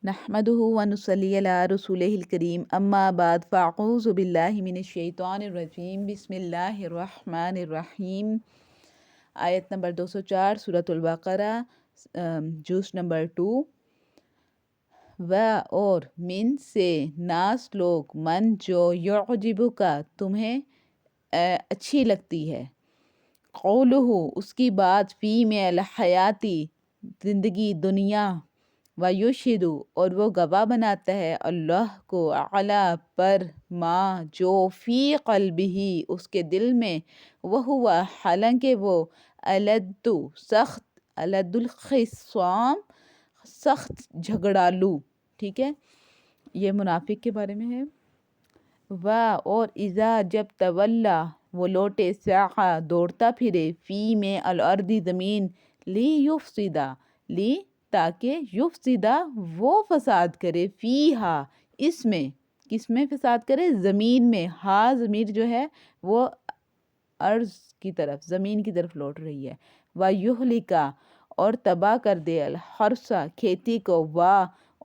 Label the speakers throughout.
Speaker 1: نحمده ونصلي علی رسولہ الکریم اما بعد فاعوذ باللہ من الشیطان الرجیم بسم اللہ الرحمن الرحیم۔ آیت نمبر 204 سورۃ البقرہ، جز نمبر 2۔ و اور من سے ناس لوگ، من جو یعجبک تمہیں اچھی لگتی ہے، قولہ اس کی بات، فی میں الحیاتی زندگی دنیا، ویشہد اور وہ گواہ بناتا ہے اللہ کو، علی پر، ما جو، فی قلبہ اس کے دل میں، وہو حالانکہ وہ، الد سخت، الد الخصام سخت جھگڑالو، ٹھیک ہے، یہ منافق کے بارے میں ہے۔ و اور اذا جب تولا وہ لوٹے، سعی دوڑتا پھرے، فی میں الارض زمین، لی یفسدہ لی تاکہ، یفسدہ وہ فساد کرے، فیہا اس میں، کس میں فساد کرے، زمین میں، ہا ضمیر جو ہے وہ ارض کی طرف، زمین کی طرف لوٹ رہی ہے، وَيُهْلِكَ اور تباہ کر دے، الحرث کھیتی کو،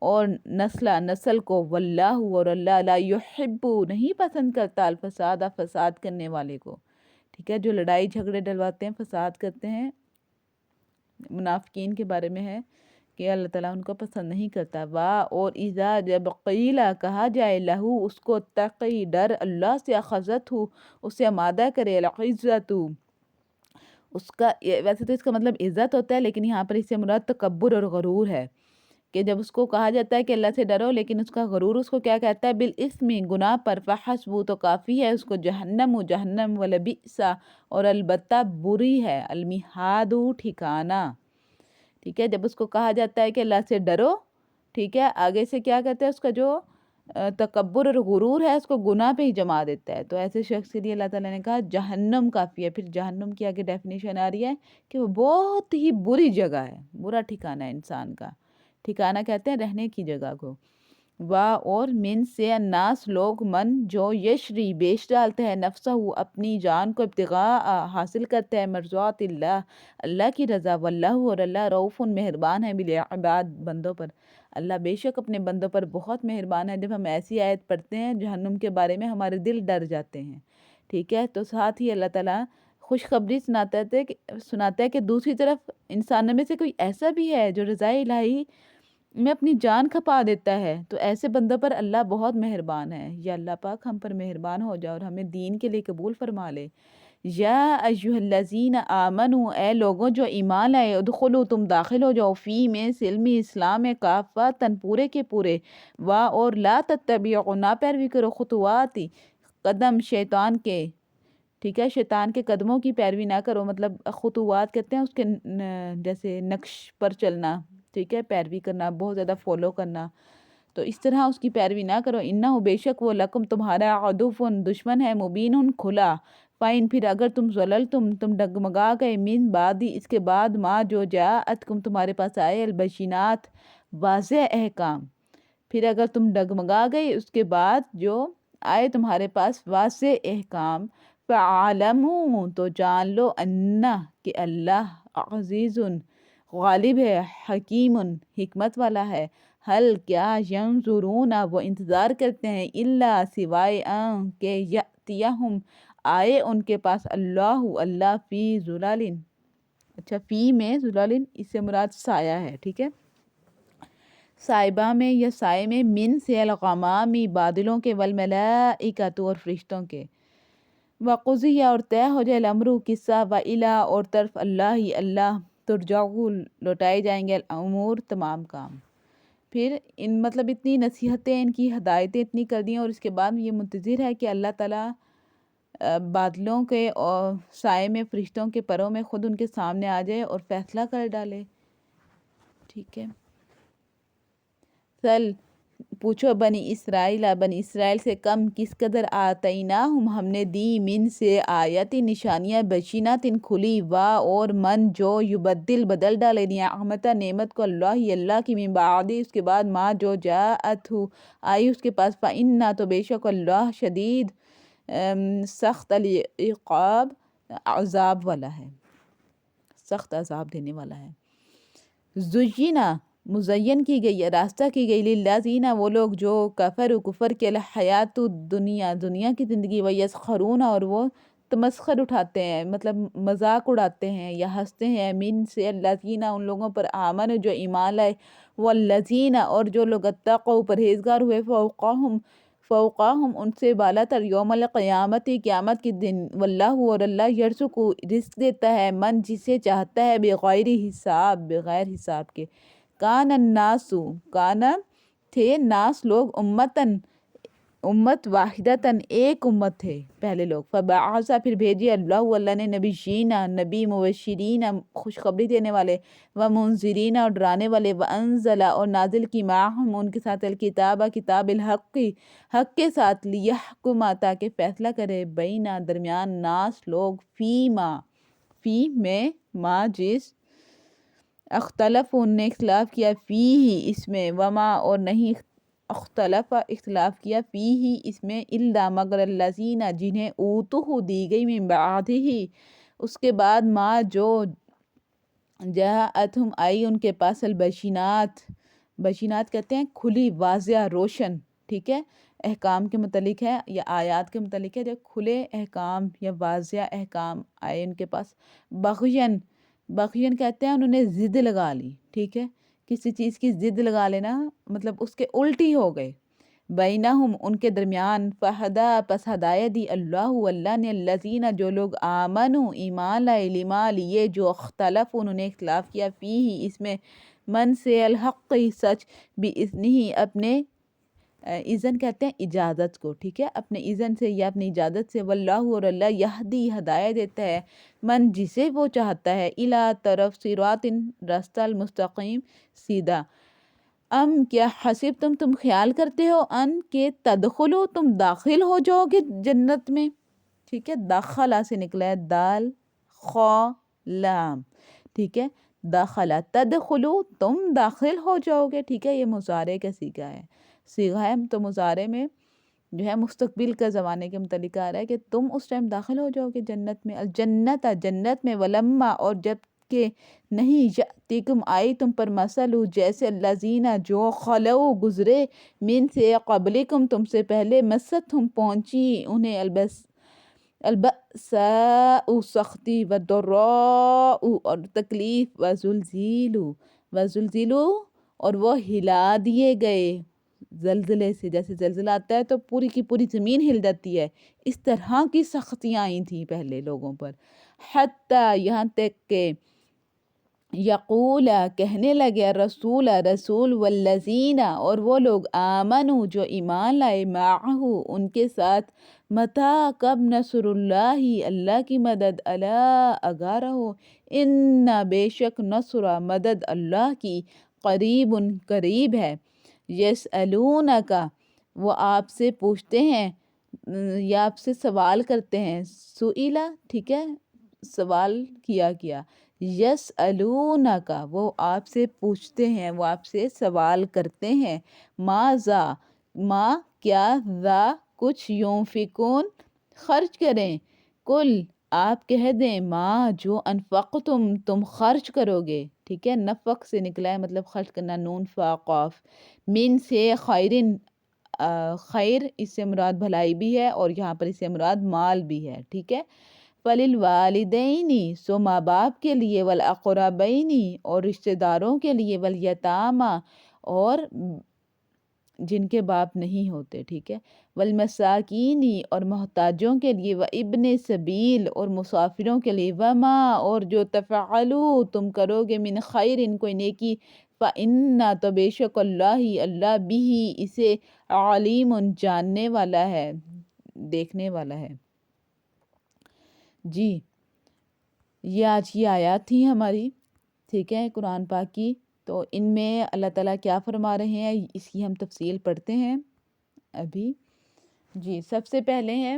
Speaker 1: اور نسل کو، واللہ اور اللہ، لا یحب نہیں پسند کرتا، الفساد فساد کرنے والے کو، ٹھیک ہے، جو لڑائی جھگڑے ڈلواتے ہیں، فساد کرتے ہیں، منافقین کے بارے میں ہے کہ اللہ تعالیٰ ان کو پسند نہیں کرتا۔ اور اذا جب قیلا کہا جائے، لہو اس کو، تقی ڈر اللہ سے، اخذت ہو اسے آمادہ کرے، العزت اس کا، ویسے تو اس کا مطلب عزت ہوتا ہے، لیکن یہاں پر اس سے مراد تکبر اور غرور ہے، کہ جب اس کو کہا جاتا ہے کہ اللہ سے ڈرو، لیکن اس کا غرور اس کو کیا کہتا ہے، بالاثم گناہ پر، فحسبہ تو کافی ہے اس کو، جہنم جہنم، ولبئس اور البتہ بری ہے، المہاد ٹھکانہ، ٹھیک ہے، جب اس کو کہا جاتا ہے کہ اللہ سے ڈرو، ٹھیک ہے، آگے سے کیا کہتے ہیں، اس کا جو تکبر اور غرور ہے اس کو گناہ پہ ہی جما دیتا ہے، تو ایسے شخص کے لیے اللہ تعالیٰ نے کہا جہنم کافی ہے۔ پھر جہنم کی آگے ڈیفینیشن آ رہی ہے کہ وہ بہت ہی بری جگہ ہے، برا ٹھکانہ ہے انسان کا، ٹھکانہ کہتے ہیں رہنے کی جگہ کو۔ اور من سے الناس لوگ، من جو یشری بیچ ڈالتے ہیں، نفسہ اپنی جان کو، ابتغاء حاصل کرتے ہیں، مرضات اللہ اللہ کی رضا، واللہ اور اللہ رؤوف مہربان ہے، بالعباد بندوں پر، اللہ بے شک اپنے بندوں پر بہت مہربان ہے۔ جب ہم ایسی آیت پڑھتے ہیں جہنم کے بارے میں، ہمارے دل ڈر جاتے ہیں، ٹھیک ہے، تو ساتھ ہی اللہ تعالیٰ خوشخبری سناتا ہے کہ دوسری طرف انسانوں میں سے کوئی ایسا بھی ہے جو رضا الہی میں اپنی جان کھپا دیتا ہے، تو ایسے بندوں پر اللہ بہت مہربان ہے۔ یا اللہ پاک ہم پر مہربان ہو جائے اور ہمیں دین کے لیے قبول فرما لے۔ یا ایھا الذین آمنوا اے لوگوں جو ایمان لائے، ادخلوا تم داخل ہو جاؤ، فی میں سلم اسلام میں، کافۃ پورے کے پورے، اور لا تتبعوا نہ پیروی کرو، خطوات قدم شیطان کے، ٹھیک ہے، شیطان کے قدموں کی پیروی نہ کرو، مطلب خطوات کہتے ہیں اس کے جیسے نقش پر چلنا، ٹھیک ہے، پیروی کرنا، بہت زیادہ فالو کرنا، تو اس طرح اس کی پیروی نہ کرو، انہ بے شک وہ، لکم تمہارا، عدو دشمن ہے، مبین کھلا، فائن پھر اگر تم تم ڈگمگا گئے، من بعد اس کے بعد، ما جو، جاءتکم تمہارے پاس آئے، البینات واضح احکام، پھر اگر تم ڈگمگا گئے اس کے بعد جو آئے تمہارے پاس واضح احکام، فَعَلَمُوا تو جان لو، انہ کہ اللہ، عزیز غالب ہے، حکیم حکمت والا ہے، حل کیا، ینظرون وہ انتظار کرتے ہیں، الا سوائے، ان کہ یأتیہم آئے ان کے پاس، اللہ فی ظلال، اچھا، فی میں ظلال اس سے مراد سایہ ہے، ٹھیک ہے، صائبہ میں یا سائے میں، من سے الغمام بادلوں کے، والملائکۃ اور فرشتوں کے، وقضی اور طے ہو جائے، الامر قصہ، وإلی اور طرف اللہ اللہ، ترجع لوٹائے جائیں گے، الامور تمام کام۔ پھر مطلب اتنی نصیحتیں، ان کی ہدایتیں اتنی کر دی ہیں، اور اس کے بعد یہ منتظر ہے کہ اللہ تعالیٰ بادلوں کے اور سائے میں، فرشتوں کے پروں میں خود ان کے سامنے آ جائے اور فیصلہ کر ڈالے، ٹھیک ہے۔ سل پوچھو بنی اسرائیل سے، کم کس قدر، آتیناہم ہم نے دی، من سے آیت نشانیاں، بشینات کھلی، اور من جو، یبدل بدل ڈالے، نعمت نعمت کو، اللہ کی، من بعد اس کے بعد، ما جو، جاءتہ آئی اس کے پاس، فإنہ تو بے شک اللہ، شدید سخت، العقاب عذاب والا ہے، سخت عذاب دینے والا ہے۔ زینا مزین کی گئی ہے، راستہ کی گئی للذین وہ لوگ جو کفر کے الحیات الدنیا دنیا کی زندگی ویسخرون اور وہ تمسخر اٹھاتے ہیں، مطلب مذاق اڑاتے ہیں یا ہنستے ہیں، من سے الذین ان لوگوں پر آمن جو ایمان لائے، والذین اور جو لوگ اتقوا پرہیزگار ہوئے، فوقاہم ان سے بالا تر یوم القیامت قیامت کے دن، واللہ اور اللہ یرزق رزق دیتا ہے من جسے چاہتا ہے بغیر حساب بغیر حساب کے۔ کان الناس کانا تھے ناس لوگ امت واحدتاً ایک امت تھے پہلے لوگ، فبعث پھر بھیجی اللہ نے نبیین نبی مبشرین خوشخبری دینے والے، ومنذرین اور ڈرانے والے، وانزل اور نازل کی معہم ان کے ساتھ الکتاب کتاب الحق حق کے ساتھ، لیحکم تاکہ فیصلہ کرے بینا درمیان ناس لوگ فی میں ما جس اختلف ان نے اختلاف کیا فی ہی اس میں، وما اور نہیں اختلاف کیا فی ہی اس میں، الا مگر الذین جنہیں اوتوہ دی گئی من بعدہ اس کے بعد ما جو جاءتہم آئی ان کے پاس بشینات کہتے ہیں کھلی واضح روشن، ٹھیک ہے، احکام کے متعلق ہے یا آیات کے متعلق ہے، جو کھلے احکام یا واضح احکام آئے ان کے پاس، بغین کہتے ہیں انہوں نے ضد لگا لی، ٹھیک ہے، کسی چیز کی ضد لگا لینا مطلب اس کے الٹی ہو گئے، بینہم ان کے درمیان، فہدا پس ہدایت دی اللہ نے الذین جو لوگ آمنوا ایمان لائے، لما لیے جو اختلف انہوں نے اختلاف کیا فیہ اس میں، من سے الحق سچ باذنہ اپنے اذن کہتے ہیں اجازت کو، ٹھیک ہے، اپنے اذن سے یا اپنی اجازت سے، واللہ اور اللہ یہدی ہدایت دیتا ہے من جسے وہ چاہتا ہے، الی طرف صراط راستہ المستقیم سیدھا۔ کیا حسب تم خیال کرتے ہو ان کہ تدخلو تم داخل ہو جاؤ گے جنت میں، ٹھیک ہے، داخلہ سے نکلا ہے دال خا لام، ٹھیک ہے، داخلہ تدخلو تم داخل ہو جاؤ گے، ٹھیک ہے، یہ مضارع کا صیغہ ہے، تو مضارع میں جو ہے مستقبل کا زمانے کے متعلق آ رہا ہے کہ تم اس ٹائم داخل ہو جاؤ گے جنت میں، جنت میں، ولما اور جب کہ نہیں یأتیکم آئی تم پر مثل جیسے الذین جو خلو گزرے من سے قبلکم تم سے پہلے، مستہم پہنچی انہیں البأساء سختی، والضراء اور تکلیف، وزلزلوا اور وہ ہلا دیے گئے زلزلے سے، جیسے زلزلہ آتا ہے تو پوری کی پوری زمین ہل جاتی ہے، اس طرح کی سختیاں آئی تھیں پہلے لوگوں پر، حتیٰ یہاں تک کہ یقول کہنے لگے رسول والذین اور وہ لوگ آمنوا جو ایمان لائے، معہ ان کے ساتھ، متی کب نصر اللہ کی مدد، الا آگاہ رہو، ان بے شک نصر مدد اللہ کی، قریب ہے، یسألونک وہ آپ سے پوچھتے ہیں یا آپ سے سوال کرتے ہیں، سئلہ ٹھیک ہے، سوال کیا یسألونک وہ آپ سے پوچھتے ہیں، وہ آپ سے سوال کرتے ہیں، ما کیا ذا کچھ ينفقون خرچ کریں، کل آپ کہہ دیں ما جو انفقتم تم خرچ کرو گے، ٹھیک ہے، نفق سے نکلا ہے مطلب خرچ کرنا، نون فا قاف، من سے خیرن خیر اس سے مراد بھلائی بھی ہے اور یہاں پر اس سے مراد مال بھی ہے، ٹھیک ہے، فَلِلْوَالِدَيْنِ سو ماں باپ کے لیے، وَالْأَقْرَبَيْنِ اور رشتہ داروں کے لیے، وَالْيَتَامَى اور جن کے باپ نہیں ہوتے، ٹھیک ہے، وَالْمَسَاكِينِ اور محتاجوں کے لیے، وَإِبْنِ السَّبِيلِ اور مسافروں کے لیے، وَمَا اور جو تَفْعَلُوا تم کرو گے من خیر کوئی نیکی، فَإِنَّ تو بے شک اللہ بھی اسے علیم جاننے والا ہے، دیکھنے والا ہے۔ جی یہ آج کی آیات تھی ہماری، ٹھیک ہے، قرآن پاک کی، تو ان میں اللہ تعالیٰ کیا فرما رہے ہیں اس کی ہم تفصیل پڑھتے ہیں ابھی۔ جی سب سے پہلے ہیں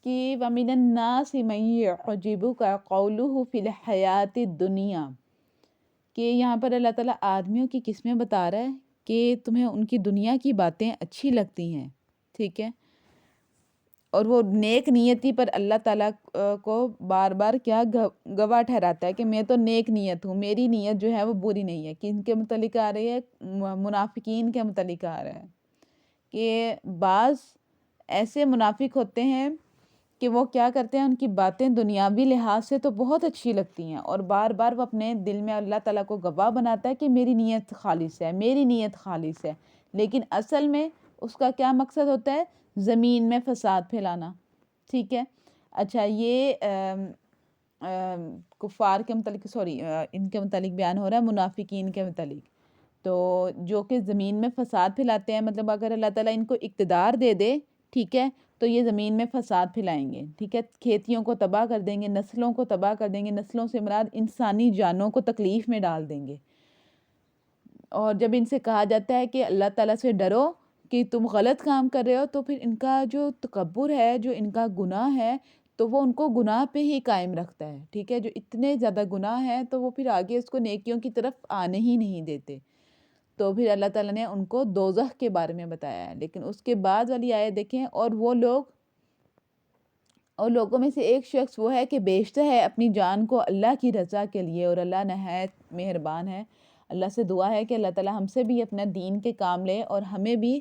Speaker 1: کہ وَمِنَ النَّاسِ مَن يُعْجِبُكَ قَوْلُهُ فِي الْحَيَاةِ الدُّنْيَا، کہ یہاں پر اللہ تعالیٰ آدمیوں کی قسمیں بتا رہا ہے کہ تمہیں ان کی دنیا کی باتیں اچھی لگتی ہیں، ٹھیک ہے، اور وہ نیک نیتی پر اللہ تعالیٰ کو بار بار کیا گواہ ٹھہراتا ہے کہ میں تو نیک نیت ہوں، میری نیت جو ہے وہ بری نہیں ہے۔ کن کے متعلق آ رہی ہے؟ منافقین کے متعلق آ رہا ہے کہ بعض ایسے منافق ہوتے ہیں کہ وہ کیا کرتے ہیں، ان کی باتیں دنیاوی لحاظ سے تو بہت اچھی لگتی ہیں، اور بار بار وہ اپنے دل میں اللہ تعالیٰ کو گواہ بناتا ہے کہ میری نیت خالص ہے، میری نیت خالص ہے، لیکن اصل میں اس کا کیا مقصد ہوتا ہے؟ زمین میں فساد پھیلانا۔ ٹھیک ہے، اچھا یہ کفار کے متعلق، سوری ان کے متعلق بیان ہو رہا ہے، منافقین کے متعلق، تو جو کہ زمین میں فساد پھیلاتے ہیں، مطلب اگر اللہ تعالیٰ ان کو اقتدار دے دے، ٹھیک ہے، تو یہ زمین میں فساد پھیلائیں گے، ٹھیک ہے، کھیتیوں کو تباہ کر دیں گے، نسلوں کو تباہ کر دیں گے، نسلوں سے مراد انسانی جانوں کو تکلیف میں ڈال دیں گے۔ اور جب ان سے کہا جاتا ہے کہ اللہ تعالیٰ سے ڈرو کہ تم غلط کام کر رہے ہو، تو پھر ان کا جو تکبر ہے، جو ان کا گناہ ہے، تو وہ ان کو گناہ پہ ہی قائم رکھتا ہے، ٹھیک ہے، جو اتنے زیادہ گناہ ہیں تو وہ پھر آگے اس کو نیکیوں کی طرف آنے ہی نہیں دیتے۔ تو پھر اللہ تعالیٰ نے ان کو دوزخ کے بارے میں بتایا ہے، لیکن اس کے بعد والی آیت دیکھیں، اور لوگوں میں سے ایک شخص وہ ہے کہ بیچتا ہے اپنی جان کو اللہ کی رضا کے لیے، اور اللہ نہایت مہربان ہے۔ اللہ سے دعا ہے کہ اللہ تعالیٰ ہم سے بھی اپنا دین کے کام لے، اور ہمیں بھی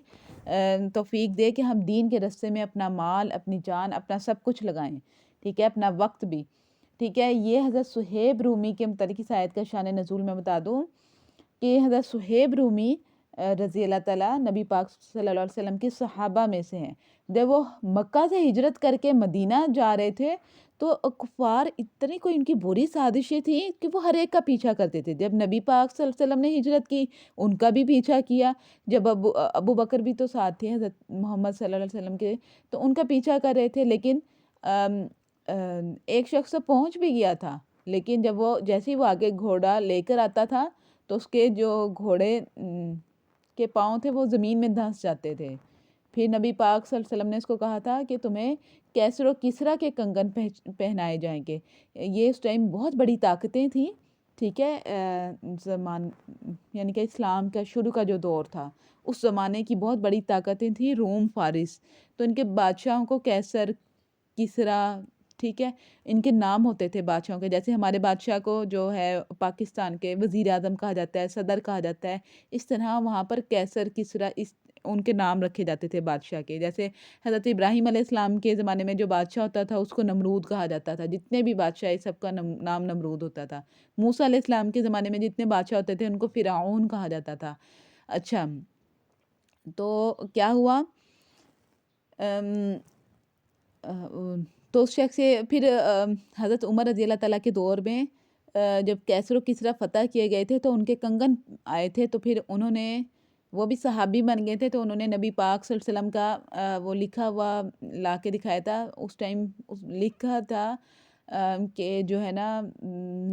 Speaker 1: توفیق دے کہ ہم دین کے رستے میں اپنا مال، اپنی جان، اپنا سب کچھ لگائیں، ٹھیک ہے، اپنا وقت بھی، ٹھیک ہے۔ یہ حضرت صہیب رومی کے متعلق اس آیت کا شان نزول میں بتا دوں کہ حضرت صہیب رومی رضی اللہ تعالیٰ نبی پاک صلی اللہ علیہ وسلم کے صحابہ میں سے ہیں۔ جب وہ مکہ سے ہجرت کر کے مدینہ جا رہے تھے تو کفار اتنی کوئی ان کی بری سازشیں تھیں کہ وہ ہر ایک کا پیچھا کرتے تھے۔ جب نبی پاک صلی اللہ علیہ وسلم نے ہجرت کی، ان کا بھی پیچھا کیا۔ جب ابو بکر بھی تو ساتھ تھے حضرت محمد صلی اللہ علیہ وسلم کے، تو ان کا پیچھا کر رہے تھے، لیکن ایک شخص تو پہنچ بھی گیا تھا، لیکن جب وہ جیسے ہی وہ آگے گھوڑا لے کر آتا تھا تو اس کے جو گھوڑے کے پاؤں تھے وہ زمین میں دھنس جاتے تھے۔ پھر نبی پاک صلی اللہ علیہ وسلم نے اس کو کہا تھا کہ تمہیں کیسر و کسریٰ کے کنگن پہنائے جائیں گے۔ یہ اس ٹائم بہت بڑی طاقتیں تھیں، ٹھیک ہے، یعنی کہ اسلام کا شروع کا جو دور تھا، اس زمانے کی بہت بڑی طاقتیں تھیں، روم فارس، تو ان کے بادشاہوں کو کیسر، کسریٰ، ٹھیک ہے، ان کے نام ہوتے تھے بادشاہوں کے، جیسے ہمارے بادشاہ کو جو ہے پاکستان کے وزیر اعظم کہا جاتا ہے، صدر کہا جاتا ہے، اس طرح وہاں پر کیسر، کسریٰ، ان کے نام رکھے جاتے تھے بادشاہ کے۔ جیسے حضرت ابراہیم علیہ السلام کے زمانے میں جو بادشاہ ہوتا تھا اس کو نمرود کہا جاتا تھا، جتنے بھی بادشاہ سب کا نام نمرود ہوتا تھا۔ موسیٰ علیہ السلام کے زمانے میں جتنے بادشاہ ہوتے تھے ان کو فرعون کہا جاتا تھا۔ اچھا، تو کیا ہوا، تو اس شخص سے پھر حضرت عمر رضی اللہ تعالیٰ کے دور میں جب کیسر و کسریٰ فتح کیے گئے تھے تو ان کے کنگن آئے تھے، تو پھر انہوں نے، وہ بھی صحابی بن گئے تھے، تو انہوں نے نبی پاک صلی اللہ علیہ وسلم کا وہ لکھا ہوا لا کے دکھایا تھا۔ اس ٹائم لکھا تھا کہ جو ہے نا،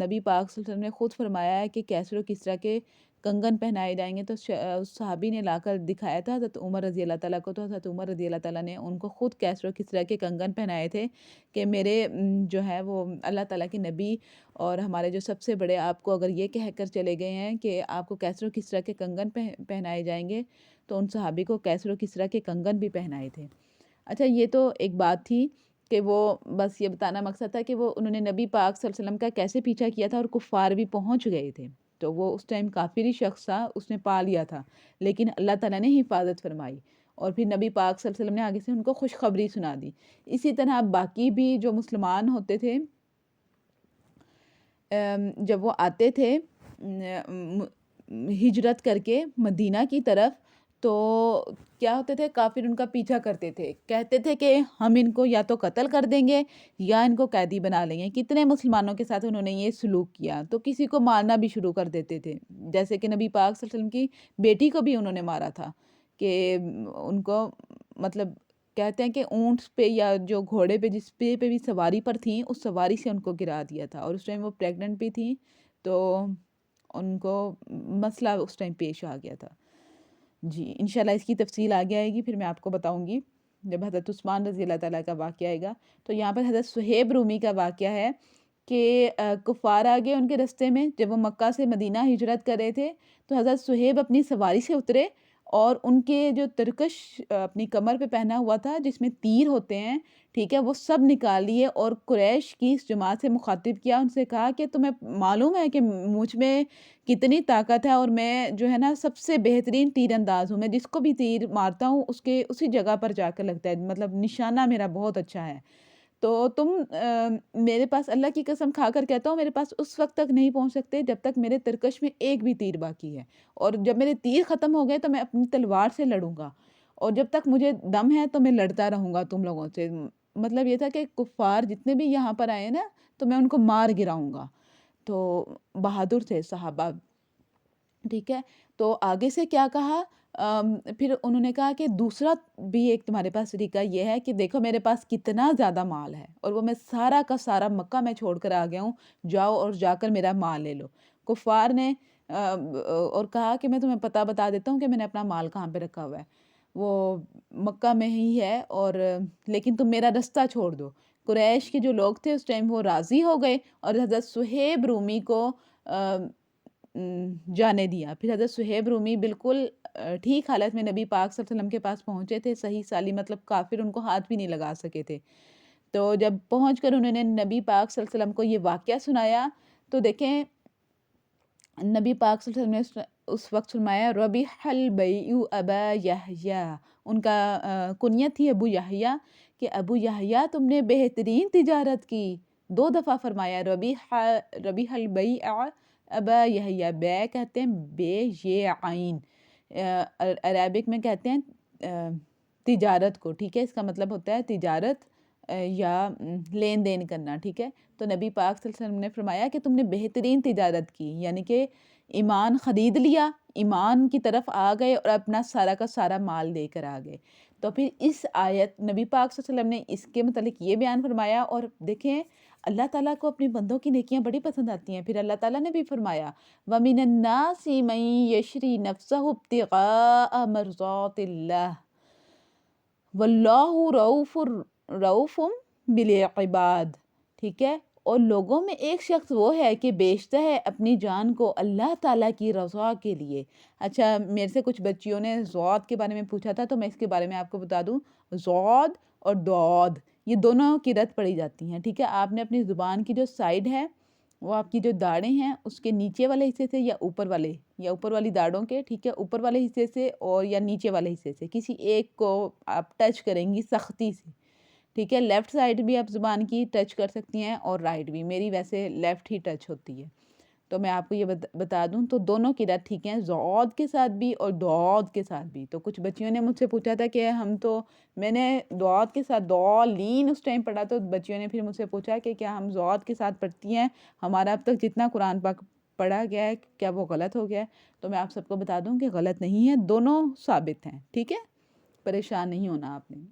Speaker 1: نبی پاک صلی اللہ علیہ وسلم نے خود فرمایا ہے کہ کیسر و کسریٰ کے کنگن پہنائے جائیں گے، تو اس صحابی نے لا کر دکھایا تھا حضرت عمر رضی اللہ تعالیٰ کو، تو حضرت عمر رضی اللہ تعالیٰ نے ان کو خود کیسر و کسریٰ کے کنگن پہنائے تھے کہ میرے جو ہے وہ اللہ تعالیٰ کے نبی اور ہمارے جو سب سے بڑے آپ کو اگر یہ کہہ کر چلے گئے ہیں کہ آپ کو کیسر و کسریٰ کے کنگن پہنائے جائیں گے، تو ان صحابی کو کیسر و کسریٰ کے کنگن بھی پہنائے تھے۔ اچھا، یہ تو ایک بات تھی کہ وہ بس یہ بتانا مقصد تھا کہ وہ انہوں نے نبی پاک صلی اللہ علیہ وسلم کا کیسے پیچھا کیا تھا، اور کفار بھی پہنچ گئے تھے، تو وہ اس ٹائم کافری شخص تھا، اس نے پا لیا تھا، لیکن اللہ تعالیٰ نے حفاظت فرمائی، اور پھر نبی پاک صلی اللہ علیہ وسلم نے آگے سے ان کو خوشخبری سنا دی۔ اسی طرح باقی بھی جو مسلمان ہوتے تھے، جب وہ آتے تھے ہجرت کر کے مدینہ کی طرف، تو کیا ہوتے تھے، کافر ان کا پیچھا کرتے تھے، کہتے تھے کہ ہم ان کو یا تو قتل کر دیں گے یا ان کو قیدی بنا لیں گے۔ کتنے مسلمانوں کے ساتھ انہوں نے یہ سلوک کیا، تو کسی کو مارنا بھی شروع کر دیتے تھے، جیسے کہ نبی پاک صلی اللہ علیہ وسلم کی بیٹی کو بھی انہوں نے مارا تھا، کہ ان کو مطلب کہتے ہیں کہ اونٹ پہ یا جو گھوڑے پہ جس پہ بھی سواری پر تھیں، اس سواری سے ان کو گرا دیا تھا، اور اس ٹائم وہ پریگننٹ بھی تھیں، تو ان کو مسئلہ اس ٹائم پیش آ گیا تھا۔ جی، انشاءاللہ اس کی تفصیل آگے آئے گی، پھر میں آپ کو بتاؤں گی جب حضرت عثمان رضی اللہ تعالیٰ کا واقعہ آئے گا۔ تو یہاں پر حضرت صہیب رومی کا واقعہ ہے کہ کفار آگے ان کے رستے میں، جب وہ مکہ سے مدینہ ہجرت کر رہے تھے، تو حضرت صہیب اپنی سواری سے اترے اور ان کے جو ترکش اپنی کمر پہ پہنا ہوا تھا جس میں تیر ہوتے ہیں، ٹھیک ہے، وہ سب نکال لیے اور قریش کی اس جماعت سے مخاطب کیا، ان سے کہا کہ تمہیں معلوم ہے کہ مجھ میں کتنی طاقت ہے، اور میں جو ہے نا سب سے بہترین تیر انداز ہوں، میں جس کو بھی تیر مارتا ہوں اس کے اسی جگہ پر جا کر لگتا ہے، مطلب نشانہ میرا بہت اچھا ہے، تو تم میرے پاس اللہ کی قسم کھا کر کہتا ہوں میرے پاس اس وقت تک نہیں پہنچ سکتے جب تک میرے ترکش میں ایک بھی تیر باقی ہے، اور جب میرے تیر ختم ہو گئے تو میں اپنی تلوار سے لڑوں گا، اور جب تک مجھے دم ہے تو میں لڑتا رہوں گا تم لوگوں سے۔ مطلب یہ تھا کہ کفار جتنے بھی یہاں پر آئے نا تو میں ان کو مار گراؤں گا۔ تو بہادر تھے صحابہ، ٹھیک ہے۔ تو آگے سے کیا کہا، پھر انہوں نے کہا کہ دوسرا بھی ایک تمہارے پاس طریقہ یہ ہے کہ دیکھو میرے پاس کتنا زیادہ مال ہے، اور وہ میں سارا کا سارا مکہ میں چھوڑ کر آ گیا ہوں، جاؤ اور جا کر میرا مال لے لو۔ کفار نے اور کہا کہ میں تمہیں پتہ بتا دیتا ہوں کہ میں نے اپنا مال کہاں پہ رکھا ہوا ہے، وہ مکہ میں ہی ہے، اور لیکن تم میرا رستہ چھوڑ دو۔ قریش کے جو لوگ تھے اس ٹائم وہ راضی ہو گئے اور حضرت صہیب رومی کو جانے دیا۔ پھر حضرت صہیب رومی بالکل ٹھیک حالت میں نبی پاک صلی اللہ علیہ وسلم کے پاس پہنچے تھے، صحیح سالی، مطلب کافر ان کو ہاتھ بھی نہیں لگا سکے تھے۔ تو جب پہنچ کر انہوں نے نبی پاک صلی اللہ علیہ وسلم کو یہ واقعہ سنایا تو دیکھیں نبی پاک صلی اللہ علیہ وسلم نے اس وقت فرمایا ربیح البیع ابا یحییٰ، ان کا کنیت تھی ابو یحییٰ، کہ ابو یحییٰ تم نے بہترین تجارت کی، 2 دفعہ فرمایا ربیح البیع ابا یحییٰ، بے کہتے ہیں بے یہ عین، عربک میں کہتے ہیں تجارت کو، ٹھیک ہے، اس کا مطلب ہوتا ہے تجارت یا لین دین کرنا، ٹھیک ہے۔ تو نبی پاک صلی اللہ علیہ وسلم نے فرمایا کہ تم نے بہترین تجارت کی، یعنی کہ ایمان خرید لیا، ایمان کی طرف آ گئے اور اپنا سارا کا سارا مال لے کر آ گئے۔ تو پھر اس آیت نبی پاک صلی اللہ علیہ وسلم نے اس کے متعلق یہ بیان فرمایا، اور دیکھیں اللہ تعالیٰ کو اپنے بندوں کی نیکیاں بڑی پسند آتی ہیں۔ پھر اللہ تعالیٰ نے بھی فرمایا وَمِنَ النَّاسِ مَن يَشْرِي نَفْسَهُ ابْتِغَاءَ مَرْضَاتِ اللَّهِ وَاللَّهُ رَؤُوفٌ بِالْعِبَادِ، ٹھیک ہے، اور لوگوں میں ایک شخص وہ ہے کہ بیچتا ہے اپنی جان کو اللہ تعالیٰ کی رضا کے لیے۔ اچھا، میرے سے کچھ بچیوں نے ضاد کے بارے میں پوچھا تھا تو میں اس کے بارے میں آپ کو بتا دوں، ضاد اور ضاد یہ دونوں قرأت پڑھی جاتی ہیں، ٹھیک ہے۔ آپ نے اپنی زبان کی جو سائیڈ ہے وہ آپ کی جو داڑیں ہیں اس کے نیچے والے حصے سے یا اوپر والی داڑوں کے، ٹھیک ہے، اوپر والے حصے سے اور یا نیچے والے حصے سے کسی ایک کو آپ ٹچ کریں گی سختی سے، ٹھیک ہے۔ لیفٹ سائڈ بھی آپ زبان کی ٹچ کر سکتی ہیں اور رائٹ بھی، میری ویسے لیفٹ ہی ٹچ ہوتی ہے، تو میں آپ کو یہ بتا دوں تو دونوں قرأت ٹھیک ہیں، ضاد کے ساتھ بھی اور ضاد کے ساتھ بھی۔ تو کچھ بچیوں نے مجھ سے پوچھا تھا کہ میں نے ضاد کے ساتھ ضالین اس ٹائم پڑھا، تو بچیوں نے پھر مجھ سے پوچھا کہ کیا ہم ضاد کے ساتھ پڑھتی ہیں، ہمارا اب تک جتنا قرآن پاک پڑھا گیا ہے کیا وہ غلط ہو گیا ہے؟ تو میں آپ سب کو بتا دوں کہ غلط نہیں ہے، دونوں ثابت ہیں، ٹھیک ہے، پریشان نہیں ہونا آپ نے۔